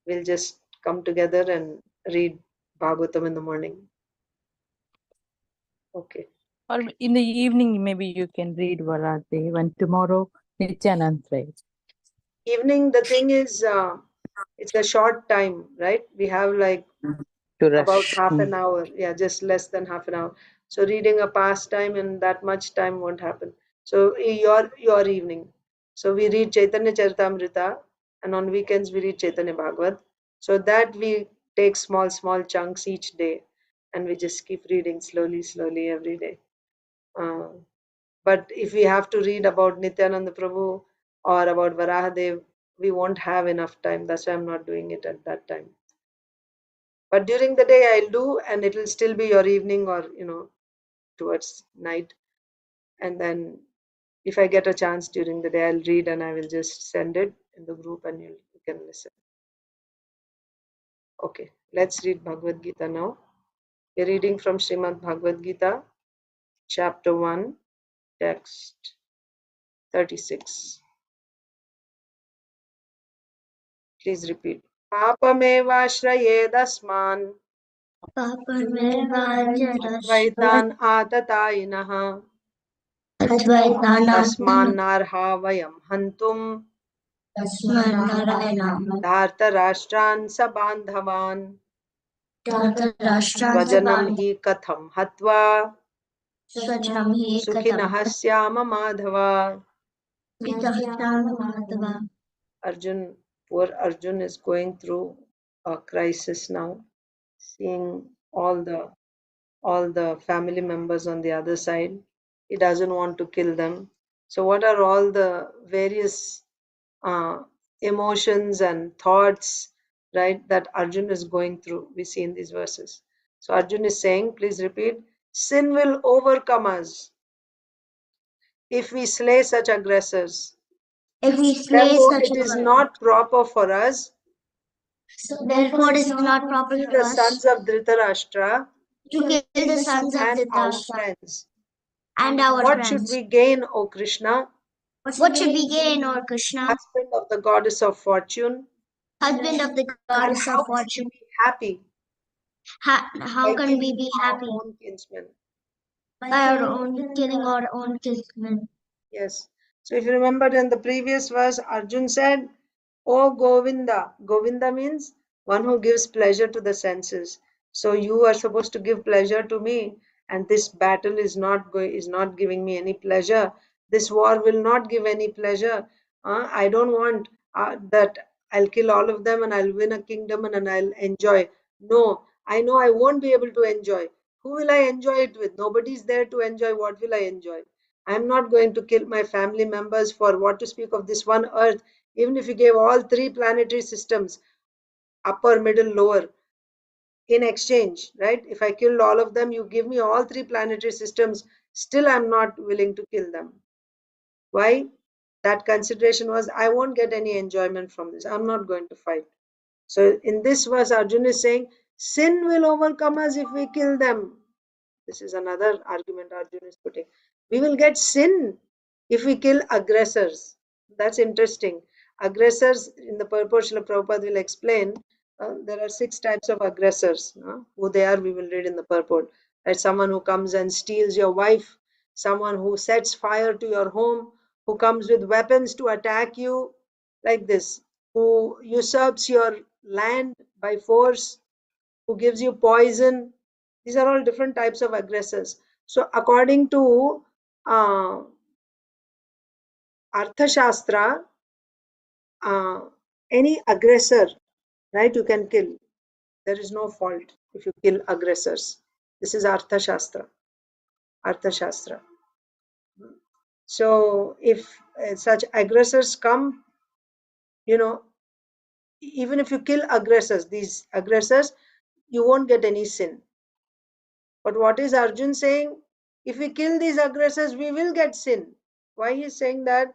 we'll just come together and read Bhagavatam in the morning. Okay. Or in the evening, maybe you can read Varahadev, and tomorrow Nityanand Ray. Evening, the thing is, it's a short time, right? We have like To about rush. half an hour. Yeah, just less than half an hour. So reading a pastime in that much time won't happen. So your evening. So we read Chaitanya Charitamrita, and on weekends we read Chaitanya Bhagavat. So that we take small chunks each day, and we just keep reading slowly every day. But if we have to read about Nityananda Prabhu or about Varahadev, we won't have enough time. That's why I'm not doing it at that time. But during the day I'll do, and it will still be your evening or towards night. And then if I get a chance during the day, I'll read and I will just send it in the group, and you can listen. Okay, let's read Bhagavad Gita now. We're reading from Srimad Bhagavad Gita, chapter 1, text 36. Please repeat. Papamevashrayedasman Advaitan Atatainah Tasmannarha Vayam Hantum Dhartarashtran Sabandhavan Swajanam Hi Katham Hatva Sukhinah Syama Madhava. Poor Arjun is going through a crisis now, seeing all the family members on the other side. He doesn't want to kill them. So what are all the various emotions and thoughts, right, that Arjun is going through? We see in these verses. So Arjun is saying, please repeat, sin will overcome us if we slay such aggressors. Therefore, it is not proper for us, Therefore, it is not proper to for the us sons of Dhritarashtra to kill the sons of and our Dhritarashtra friends. and our What friends. should we gain, O Krishna, What should we gain, O Krishna, husband of the goddess of fortune? husband of the And goddess how of can we fortune? be happy How by can we killing be our happy own kinsmen? by our own killing our own kinsmen? Yes. So if you remember in the previous verse, Arjun said, O Govinda. Govinda means one who gives pleasure to the senses. So you are supposed to give pleasure to me, and this battle is not giving me any pleasure. This war will not give any pleasure. I don't want that I'll kill all of them and I'll win a kingdom and I'll enjoy. No, I know I won't be able to enjoy. Who will I enjoy it with? Nobody's there to enjoy. What will I enjoy? I'm not going to kill my family members for what to speak of this one earth. Even if you gave all 3 planetary systems, upper, middle, lower, in exchange, right? If I killed all of them, you give me all 3 planetary systems, still I'm not willing to kill them. Why? That consideration was, I won't get any enjoyment from this. I'm not going to fight. So in this verse, Arjuna is saying, sin will overcome us if we kill them. This is another argument Arjuna is putting. We will get sin if we kill aggressors. That's interesting. Aggressors, in the purport, Srila Prabhupada will explain, there are 6 types of aggressors. Who they are, we will read in the purport. Right? Someone who comes and steals your wife, someone who sets fire to your home, who comes with weapons to attack you, like this, who usurps your land by force, who gives you poison. These are all different types of aggressors. So according to Arthashastra, any aggressor, right, you can kill. There is no fault if you kill aggressors. This is Arthashastra. Arthashastra. So if such aggressors come, even if you kill aggressors, these aggressors, you won't get any sin. But what is Arjun saying? If we kill these aggressors, we will get sin. Why he is saying that?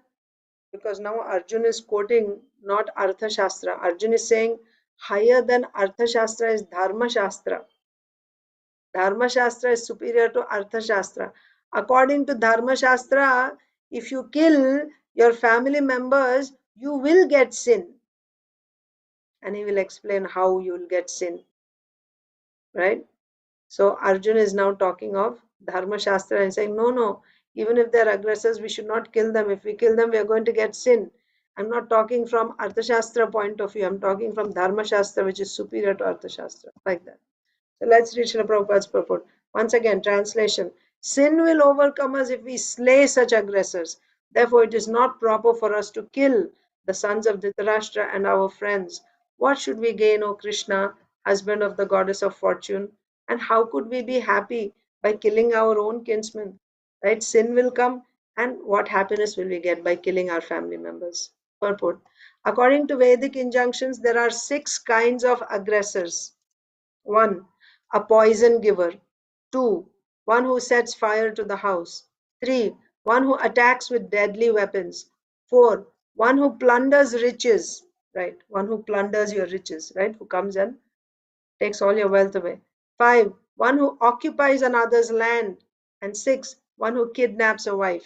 Because now Arjun is quoting not Arthashastra. Arjun is saying higher than Arthashastra is Dharma Shastra. Dharma Shastra is superior to Arthashastra. According to Dharma Shastra, if you kill your family members, you will get sin. And he will explain how you will get sin. Right? So Arjun is now talking of Dharma Shastra and saying, no, even if they're aggressors, we should not kill them. If we kill them, we are going to get sin. I'm not talking from Arthashastra point of view. I'm talking from Dharma Shastra, which is superior to Arthashastra, like that. So let's read Srila Prabhupada's purport. Once again, translation. Sin will overcome us if we slay such aggressors. Therefore, it is not proper for us to kill the sons of Dhritarashtra and our friends. What should we gain, O Krishna, husband of the goddess of fortune? And how could we be happy by killing our own kinsmen? Right? Sin will come, and what happiness will we get by killing our family members? Purport. According to Vedic injunctions, there are 6 kinds of aggressors. 1. A poison giver. 2. One who sets fire to the house. 3. One who attacks with deadly weapons. 4. One who plunders riches. Right? One who plunders your riches. Right? Who comes and takes all your wealth away. 5. One who occupies another's land. And 6. One who kidnaps a wife.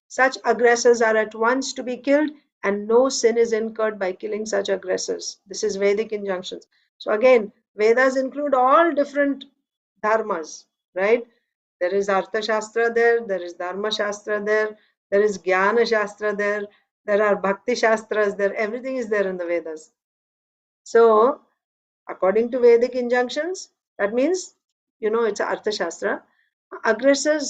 Such aggressors are at once to be killed, and no sin is incurred by killing such aggressors. This is Vedic injunctions. So again, Vedas include all different dharmas, right? There is Artha Shastra there is Dharma Shastra there is Jnana Shastra there are Bhakti Shastras there, everything is there in the Vedas. So, according to Vedic injunctions, that means, it's Artha Shastra.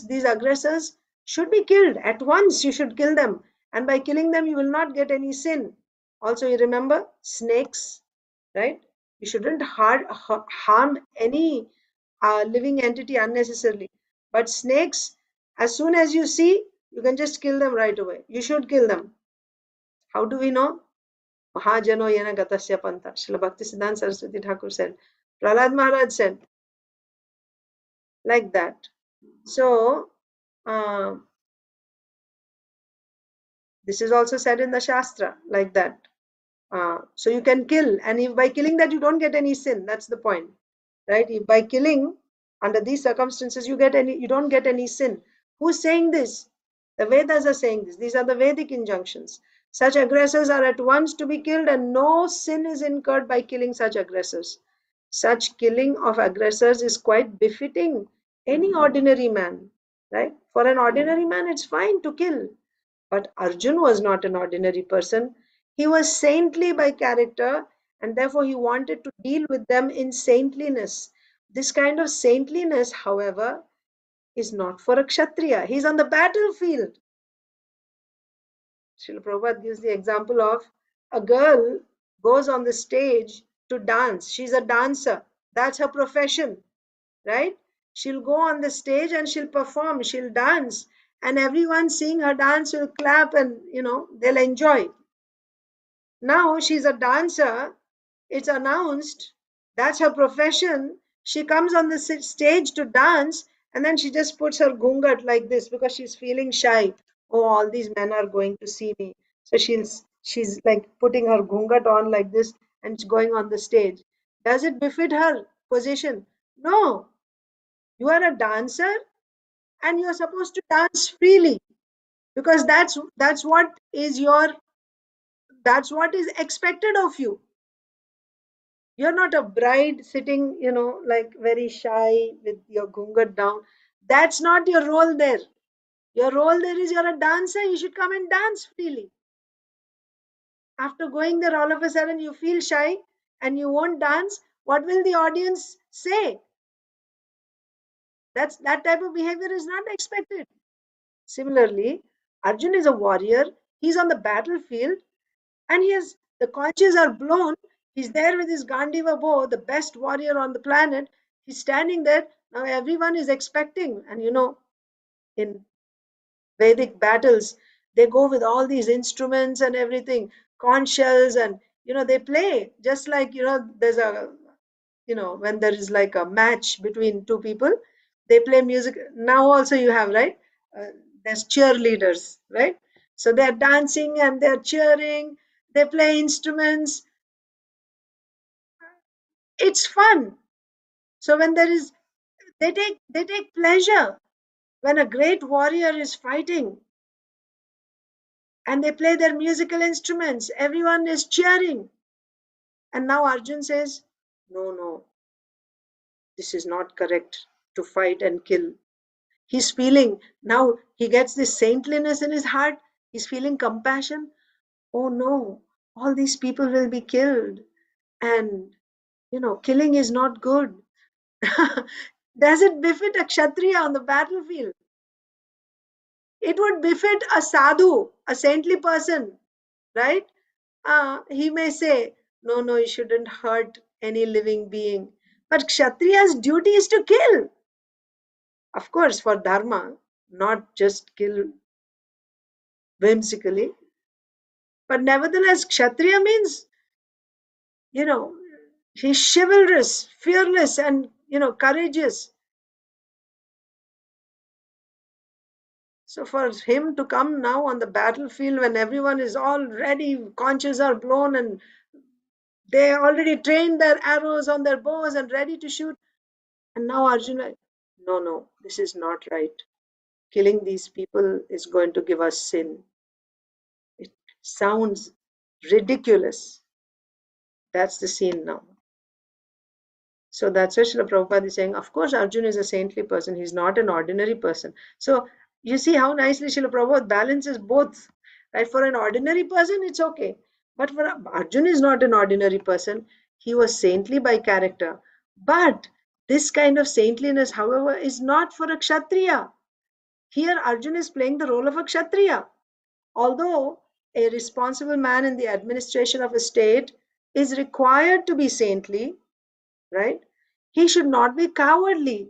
These aggressors should be killed at once. You should kill them, and by killing them, you will not get any sin. Also, you remember snakes, right? You shouldn't harm any living entity unnecessarily. But snakes, as soon as you see, you can just kill them right away. You should kill them. How do we know? Mahajano yena gatasya panta. Srila Bhaktisiddhanta Saraswati Thakur said. Prahlad Maharaj said. Like that. So, this is also said in the Shastra, like that. So you can kill, and if by killing that you don't get any sin, that's the point, right? If by killing under these circumstances you don't get any sin. Who's saying this? The Vedas are saying this. These are the Vedic injunctions. Such aggressors are at once to be killed, and no sin is incurred by killing such aggressors. Such killing of aggressors is quite befitting any ordinary man, right? For an ordinary man, it's fine to kill. But Arjun was not an ordinary person. He was saintly by character, and therefore he wanted to deal with them in saintliness. This kind of saintliness, however, is not for a Kshatriya. He's on the battlefield. Srila Prabhupada gives the example of a girl goes on the stage to dance. She's a dancer. That's her profession, right? She'll go on the stage and she'll perform, she'll dance, and everyone seeing her dance will clap and, they'll enjoy. Now she's a dancer, it's announced, that's her profession. She comes on the stage to dance, and then she just puts her gungat like this because she's feeling shy. Oh, all these men are going to see me. So she's like putting her gungat on like this, and going on the stage. Does it befit her position? No. You are a dancer and you're supposed to dance freely, because that's what is expected of you. You're not a bride sitting, like very shy with your gungat down. That's not your role there. Your role there is, you're a dancer, you should come and dance freely. After going there, all of a sudden you feel shy and you won't dance. What will the audience say? That type of behavior is not expected. Similarly, Arjun is a warrior. He's on the battlefield and the conches are blown. He's there with his Gandiva bow, the best warrior on the planet. He's standing there. Now everyone is expecting. And in Vedic battles, they go with all these instruments and everything, conch shells, and they play just like there's a when there is like a match between two people, they play music. Now also you have, right? There's cheerleaders, right? So they're dancing and they're cheering, they play instruments. It's fun. So when they take pleasure when a great warrior is fighting and they play their musical instruments, everyone is cheering. And now Arjun says, no, this is not correct to fight and kill. He's feeling, now he gets this saintliness in his heart. He's feeling compassion. Oh no, all these people will be killed. And, killing is not good. Does it befit a Kshatriya on the battlefield? It would befit a sadhu, a saintly person, right? He may say, no, you shouldn't hurt any living being. But Kshatriya's duty is to kill. Of course, for dharma, not just kill whimsically. But nevertheless, Kshatriya means, he's chivalrous, fearless, and, courageous. So for him to come now on the battlefield when everyone is all ready, conches are blown, and they already trained their arrows on their bows and ready to shoot. And now Arjuna, no, this is not right. Killing these people is going to give us sin. It sounds ridiculous. That's the scene now. So that's why Srila Prabhupada is saying, of course, Arjuna is a saintly person. He's not an ordinary person. So you see how nicely Srila Prabhupada balances both. Right? For an ordinary person, it's okay. But for Arjuna is not an ordinary person. He was saintly by character. But this kind of saintliness, however, is not for a Kshatriya. Here, Arjuna is playing the role of a Kshatriya. Although a responsible man in the administration of a state is required to be saintly, right? He should not be cowardly.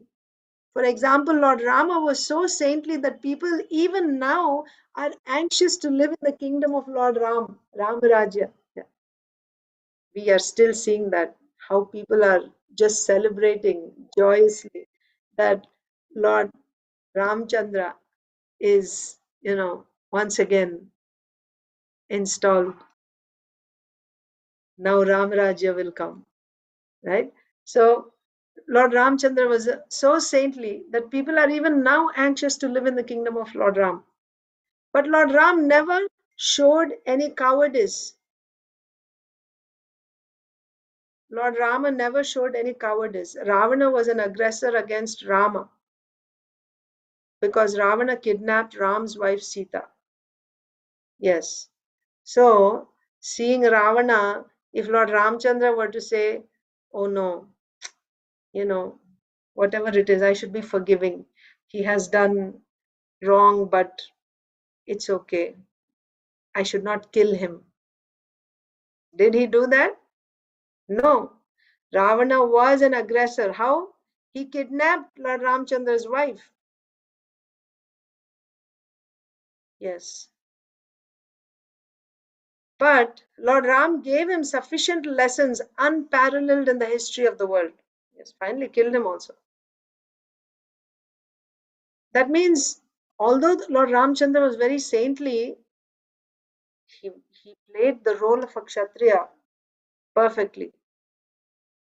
For example, Lord Rama was so saintly that people even now are anxious to live in the kingdom of Lord Ram, Ramarajya. Yeah. We are still seeing that, how people are just celebrating joyously that Lord Ramchandra is, once again installed. Now Ramarajya will come, right? So Lord Ramchandra was so saintly that people are even now anxious to live in the kingdom of Lord Ram. But Lord Ram never showed any cowardice. Lord Rama never showed any cowardice. Ravana was an aggressor against Rama because Ravana kidnapped Ram's wife Sita. Yes. So, seeing Ravana, if Lord Ramchandra were to say, oh no, whatever it is, I should be forgiving. He has done wrong, but it's okay. I should not kill him. Did he do that? No. Ravana was an aggressor. How? He kidnapped Lord Ramchandra's wife. Yes. But Lord Ram gave him sufficient lessons unparalleled in the history of the world. Yes, finally killed him also. That means, although Lord Ramchandra was very saintly, he played the role of a Kshatriya perfectly.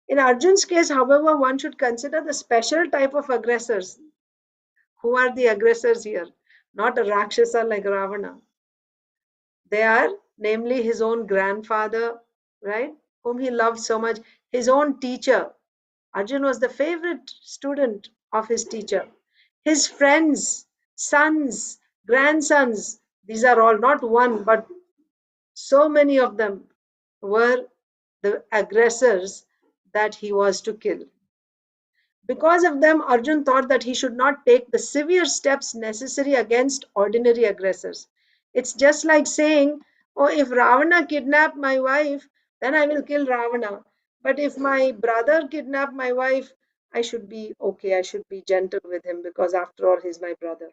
In Arjun's case, however, one should consider the special type of aggressors. Who are the aggressors here? Not a Rakshasa like Ravana. They are namely his own grandfather, right? Whom he loved so much, his own teacher. Arjun was the favorite student of his teacher. His friends, sons, grandsons, these are all not one, but so many of them were the aggressors that he was to kill. Because of them, Arjun thought that he should not take the severe steps necessary against ordinary aggressors. It's just like saying, oh, if Ravana kidnapped my wife, then I will kill Ravana. But if my brother kidnapped my wife, I should be okay. I should be gentle with him because after all, he's my brother.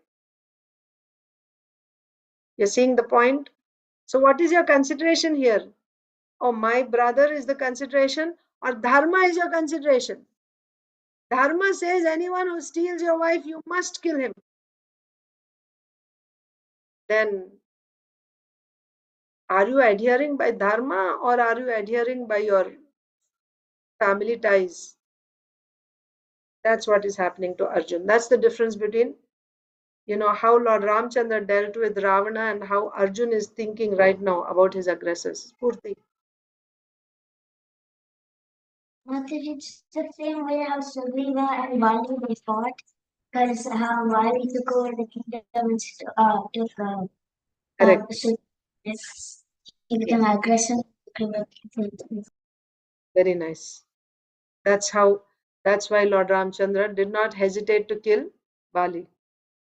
You're seeing the point? So, what is your consideration here? Oh, my brother is the consideration, or dharma is your consideration? Dharma says anyone who steals your wife, you must kill him. Then are you adhering by dharma or are you adhering by your family ties? That's what is happening to Arjun. That's the difference between, how Lord Ramchandra dealt with Ravana and how Arjun is thinking right now about his aggressors. Purti. It's the same way how Sugriva and Vali they fought, because how Vali took over the kingdom and took Correct. so he became aggressive. Very nice. That's why Lord Ramchandra did not hesitate to kill Bali.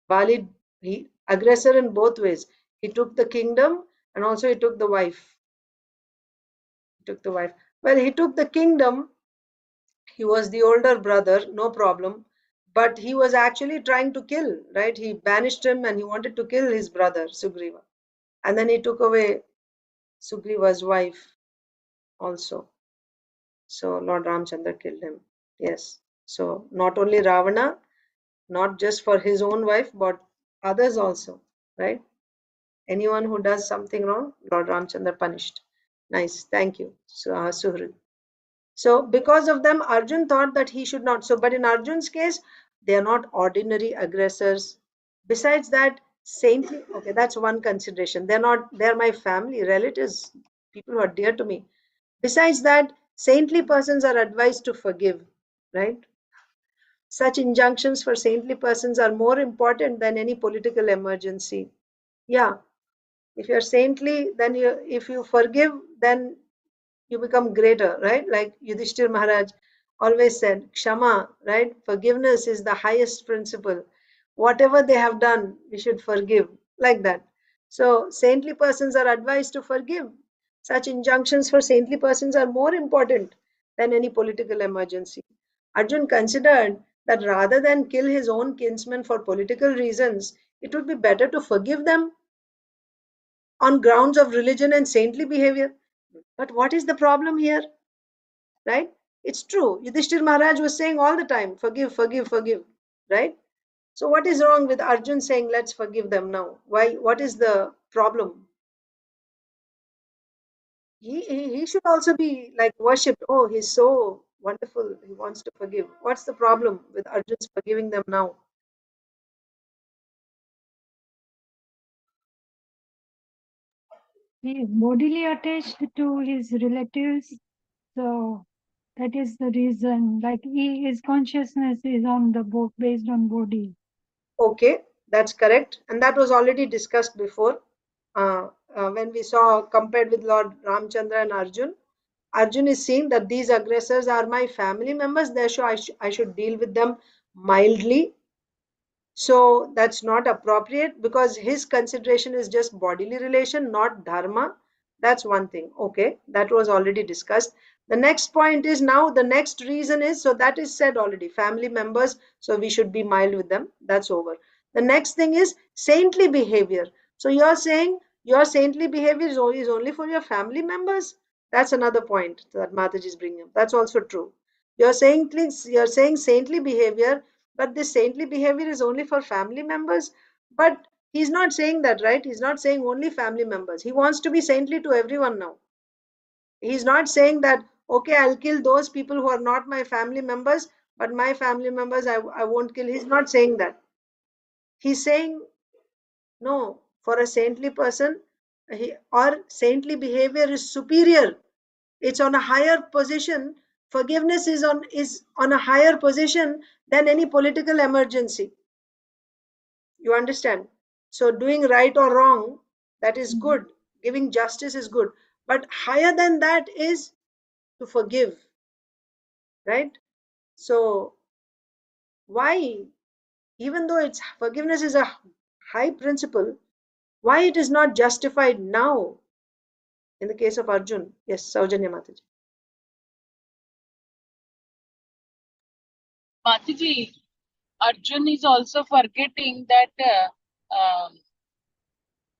Bali, he aggressor in both ways. He took the kingdom and also he took the wife. Well, he took the kingdom. He was the older brother, no problem. But he was actually trying to kill, right? He banished him and he wanted to kill his brother, Sugriva. And then he took away Sugriva's wife also. So Lord Ramchandra killed him. Yes. So not only Ravana, not just for his own wife, but others also, right? Anyone who does something wrong, Lord Ramchandra punished. Nice. Thank you, Suhrid. So because of them, Arjun thought that he should not. So, but in Arjun's case, they are not ordinary aggressors. Besides that, saintly, okay, that's one consideration. They're my family, relatives, people who are dear to me. Besides that, saintly persons are advised to forgive, right? Such injunctions for saintly persons are more important than any political emergency. Yeah, if you're saintly, then if you forgive, then you become greater, right? Like Yudhishthir Maharaj always said, Kshama, right? Forgiveness is the highest principle. Whatever they have done, we should forgive, like that. So, saintly persons are advised to forgive. Such injunctions for saintly persons are more important than any political emergency. Arjun considered that rather than kill his own kinsmen for political reasons, it would be better to forgive them on grounds of religion and saintly behavior. But what is the problem here? Right? It's true. Yudhishthir Maharaj was saying all the time, forgive, forgive, forgive. Right? So what is wrong with Arjun saying, let's forgive them now? Why? What is the problem? He should also be like worshipped. Oh, he's so wonderful. He wants to forgive. What's the problem with Arjun's forgiving them now? He is bodily attached to his relatives, so that is the reason. Like his consciousness is on the book based on body. Okay, that's correct. And that was already discussed before when we saw compared with Lord Ramchandra and Arjun. Arjun is saying that these aggressors are my family members, therefore I should deal with them mildly. So that's not appropriate because his consideration is just bodily relation, not dharma. That's one thing. Okay, that was already discussed. The next point is now the next reason is, so that is said already, family members, so we should be mild with them. That's over. The next thing is saintly behavior. So you're saying your saintly behavior is only for your family members? That's another point that Mataji is bringing up. That's also true. You're saying saintly behavior, but this saintly behavior is only for family members. But he's not saying that, right? He's not saying only family members. He wants to be saintly to everyone now. He's not saying that, okay, I'll kill those people who are not my family members, but my family members I won't kill. He's not saying that. He's saying, no, for a saintly person, or saintly behavior is superior. It's on a higher position. Forgiveness is on a higher position than any political emergency. You understand? So doing right or wrong, that is good. Giving justice is good. But higher than that is to forgive. Right? So why, even though it's forgiveness is a high principle, why it is not justified now in the case of Arjun? Yes, Saujanya Mataji. Mataji, Arjun is also forgetting that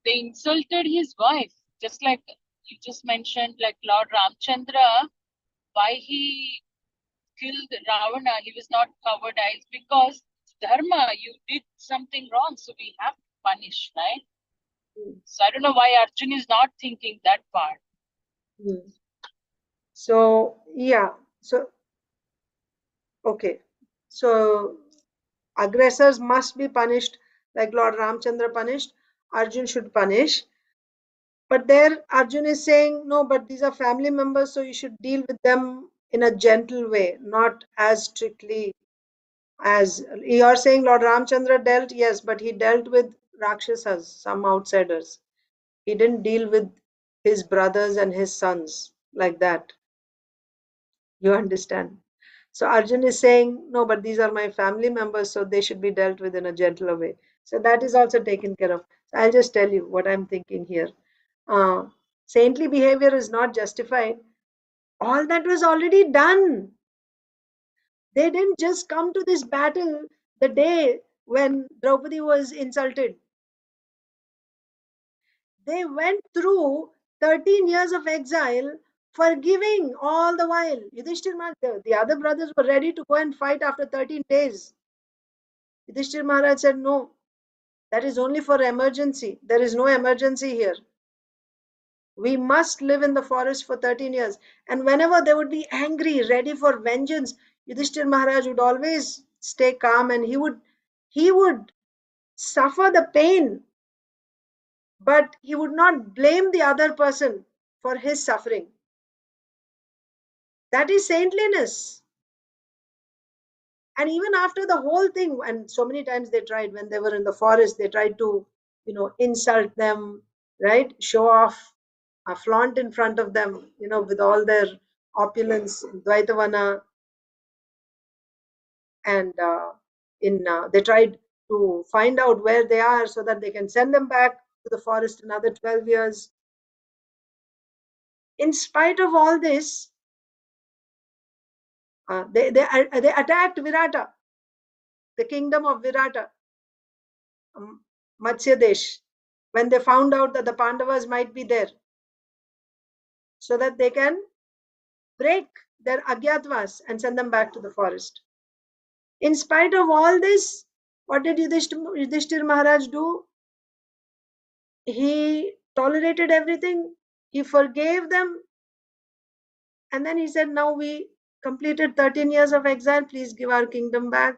they insulted his wife, just like you just mentioned, like Lord Ramchandra, why he killed Ravana, he was not covered eyes because dharma, you did something wrong, so we have to punish, right? So I don't know why Arjun is not thinking that part. So yeah, so okay, so aggressors must be punished like Lord Ramchandra punished. Arjun should punish. But there Arjun is saying, no, but these are family members, so you should deal with them in a gentle way, not as strictly as you are saying. Lord Ramchandra dealt, yes, but he dealt with Rakshasas, some outsiders. He didn't deal with his brothers and his sons like that. You understand? So Arjun is saying, no, but these are my family members, so they should be dealt with in a gentler way. So that is also taken care of. So I'll just tell you what I'm thinking here. Saintly behavior is not justified. All that was already done. They didn't just come to this battle the day when Draupadi was insulted. They went through 13 years of exile, forgiving all the while. Yudhishthir Maharaj, the other brothers were ready to go and fight after 13 days. Yudhishthir Maharaj said, no, that is only for emergency. There is no emergency here. We must live in the forest for 13 years. And whenever they would be angry, ready for vengeance, Yudhishthir Maharaj would always stay calm, and he would suffer the pain, but he would not blame the other person for his suffering. That is saintliness. And even after the whole thing, and so many times they tried, when they were in the forest, they tried to, insult them, right? Show off, flaunt in front of them, with all their opulence, Dvaitavana, and they tried to find out where they are so that they can send them back to the forest another 12 years. In spite of all this, they attacked Virata, the kingdom of Virata, Matsya Desh, when they found out that the Pandavas might be there, so that they can break their Agyatvas and send them back to the forest. In spite of all this, what did Yudhishthir Maharaj do? He tolerated everything. He forgave them. And then he said, now we completed 13 years of exile. Please give our kingdom back.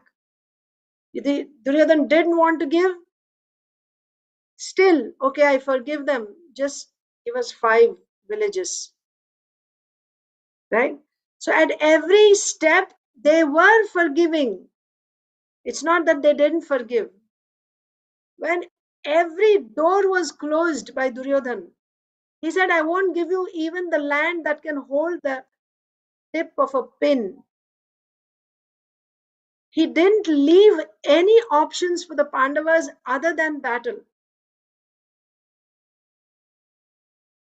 Duryodhan didn't want to give. Still, okay, I forgive them. Just give us 5 villages. Right? So at every step, they were forgiving. It's not that they didn't forgive. When every door was closed by Duryodhan, he said, I won't give you even the land that can hold the tip of a pin. He didn't leave any options for the Pandavas other than battle.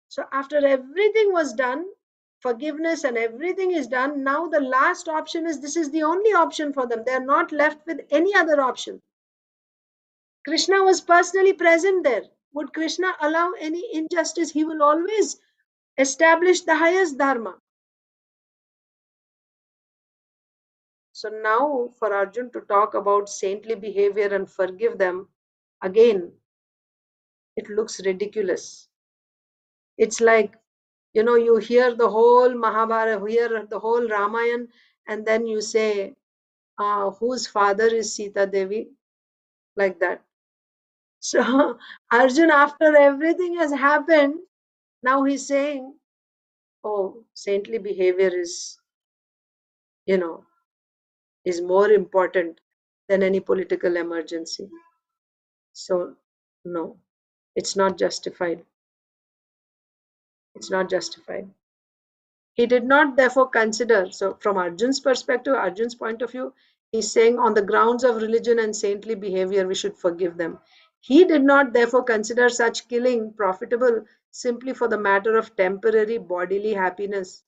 So after everything was done, forgiveness and everything is done, now the last option is, this is the only option for them. They are not left with any other option. Krishna was personally present there. Would Krishna allow any injustice? He will always establish the highest dharma. So now for Arjun to talk about saintly behavior and forgive them, again, it looks ridiculous. It's like You know, you hear the whole Mahabharata, hear the whole Ramayana, and then you say, whose father is Sita Devi? Like that. So Arjun, after everything has happened, now he's saying, oh, saintly behavior is, you know, is more important than any political emergency. So, no, it's not justified. It's not justified. He did not therefore consider, so from Arjun's perspective, Arjun's point of view, he's saying on the grounds of religion and saintly behavior, we should forgive them. He did not therefore consider such killing profitable simply for the matter of temporary bodily happiness.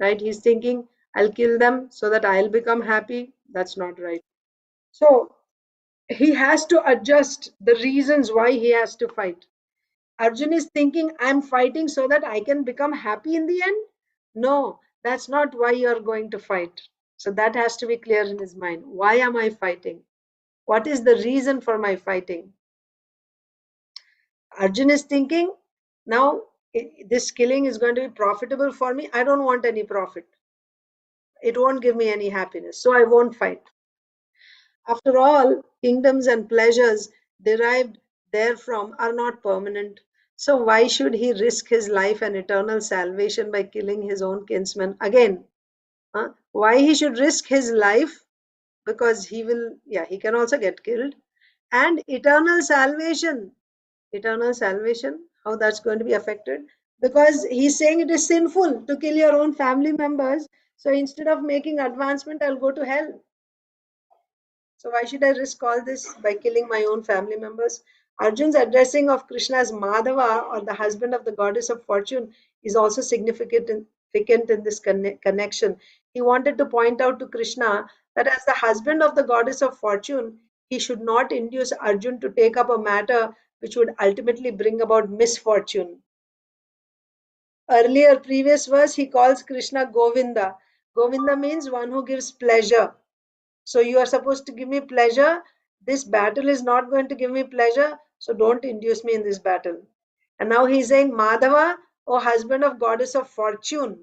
Right? He's thinking, I'll kill them so that I'll become happy. That's not right. So he has to adjust the reasons why he has to fight. Arjun is thinking, I'm fighting so that I can become happy in the end. No, that's not why you're going to fight. So that has to be clear in his mind. Why am I fighting? What is the reason for my fighting? Arjun is thinking, now this killing is going to be profitable for me. I don't want any profit. It won't give me any happiness. So I won't fight. After all, kingdoms and pleasures derived therefrom are not permanent. So why should he risk his life and eternal salvation by killing his own kinsman? Again, why he should risk his life? Because he will, yeah, he can also get killed. And eternal salvation, how that's going to be affected? Because he's saying it is sinful to kill your own family members. So instead of making advancement, I'll go to hell. So why should I risk all this by killing my own family members? Arjun's addressing of Krishna as Madhava, or the husband of the goddess of fortune, is also significant in this connection. He wanted to point out to Krishna that as the husband of the goddess of fortune, he should not induce Arjun to take up a matter which would ultimately bring about misfortune. Earlier, previous verse, he calls Krishna Govinda. Govinda means one who gives pleasure. So you are supposed to give me pleasure. This battle is not going to give me pleasure. So don't induce me in this battle. And now he's saying, Madhava, O husband of goddess of fortune.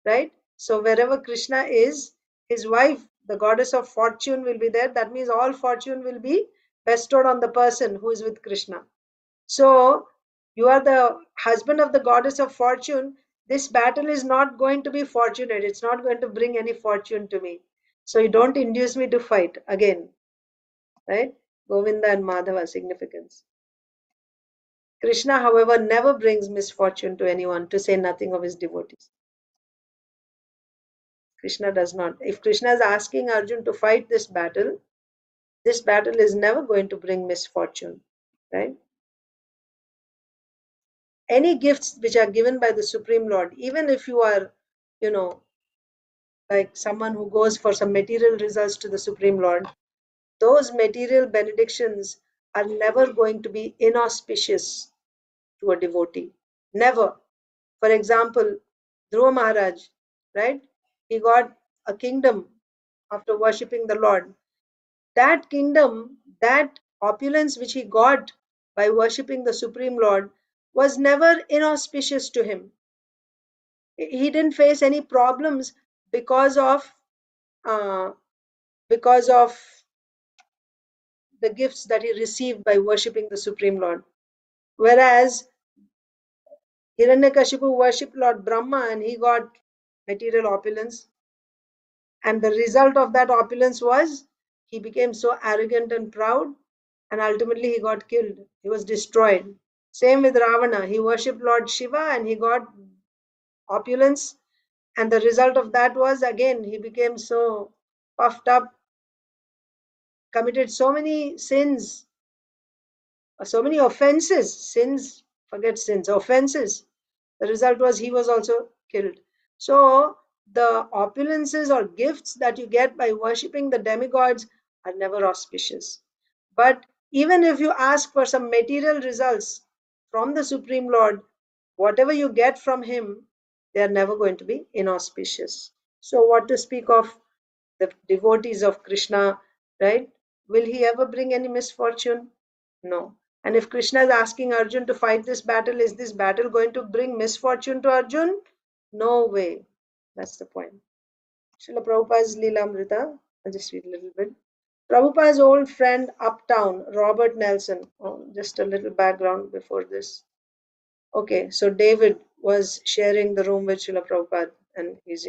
Right? So wherever Krishna is, his wife, the goddess of fortune, will be there. That means all fortune will be bestowed on the person who is with Krishna. So you are the husband of the goddess of fortune. This battle is not going to be fortunate. It's not going to bring any fortune to me. So you don't induce me to fight again. Right? Govinda and Madhava significance. Krishna, however, never brings misfortune to anyone, to say nothing of his devotees. Krishna does not. If Krishna is asking Arjun to fight this battle is never going to bring misfortune. Right? Any gifts which are given by the Supreme Lord, even if you are, like someone who goes for some material results to the Supreme Lord, those material benedictions are never going to be inauspicious to a devotee. Never. For example, Dhruva Maharaj, right? He got a kingdom after worshipping the Lord. That kingdom, that opulence which he got by worshipping the Supreme Lord, was never inauspicious to him. He didn't face any problems because of uh, the gifts that he received by worshipping the Supreme Lord. Whereas Hiranyakashipu worshipped Lord Brahma and he got material opulence. And the result of that opulence was he became so arrogant and proud, and ultimately he got killed. He was destroyed. Same with Ravana. He worshipped Lord Shiva and he got opulence. And the result of that was, again, he became so puffed up, committed so many sins, so many offenses. Sins, forget sins, offenses. The result was he was also killed. So the opulences or gifts that you get by worshipping the demigods are never auspicious. But even if you ask for some material results from the Supreme Lord, whatever you get from him, they are never going to be inauspicious. So what to speak of the devotees of Krishna, right? Will he ever bring any misfortune? No. And if Krishna is asking Arjun to fight this battle, is this battle going to bring misfortune to Arjun? No way. That's the point. Srila Prabhupada's Leela Amrita. I'll just read a little bit. Prabhupada's old friend uptown, Robert Nelson. Oh, just a little background before this. Okay, so David was sharing the room with Srila Prabhupada, and he's,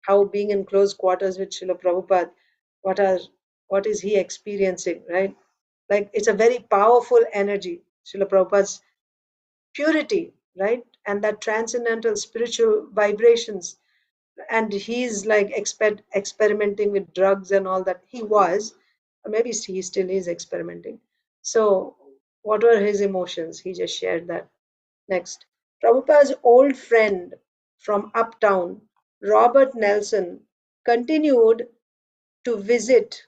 how being in close quarters with Srila Prabhupada, what is he experiencing, right? Like, it's a very powerful energy, Srila Prabhupada's purity, right? And that transcendental spiritual vibrations. And he's like experimenting with drugs and all that. He was, or maybe he still is experimenting. So, what were his emotions? He just shared that. Next, Prabhupada's old friend from uptown, Robert Nelson, continued to visit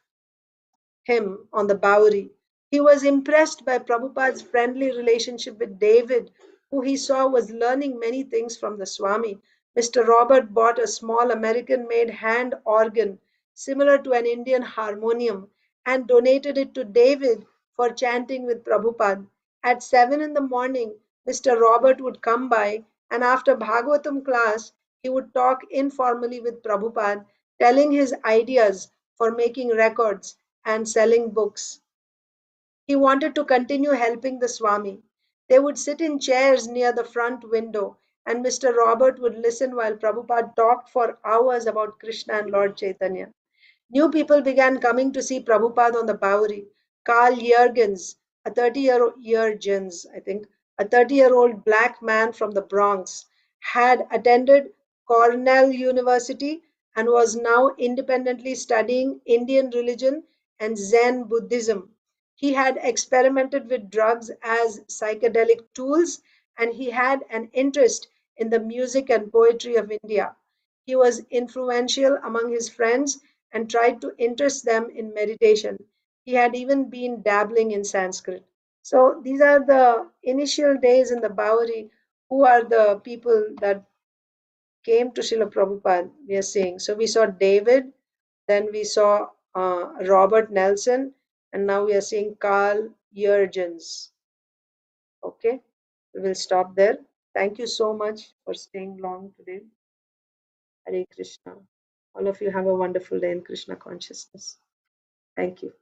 him on the Bowery. He was impressed by Prabhupada's friendly relationship with David, who he saw was learning many things from the Swami. Mr. Robert bought a small American made hand organ similar to an Indian harmonium and donated it to David for chanting with Prabhupada. At 7 in the morning, Mr. Robert would come by, and after Bhagavatam class, he would talk informally with Prabhupada, telling his ideas for making records and selling books. He wanted to continue helping the Swami. They would sit in chairs near the front window, and Mr. Robert would listen while Prabhupada talked for hours about Krishna and Lord Chaitanya. New people began coming to see Prabhupada on the Bowery. Carl Jurgens, a 30-year-old black man from the Bronx, had attended Cornell University and was now independently studying Indian religion and Zen Buddhism. He had experimented with drugs as psychedelic tools, and he had an interest in the music and poetry of India. He was influential among his friends and tried to interest them in meditation. He had even been dabbling in Sanskrit. So these are the initial days in the Bowery. Who are the people that came to Srila Prabhupada? We are seeing. So we saw David, then we saw Robert Nelson, and now we are seeing Carl Jurgens. Okay, we will stop there. Thank you so much for staying long today. Hare Krishna. All of you have a wonderful day in Krishna consciousness. Thank you.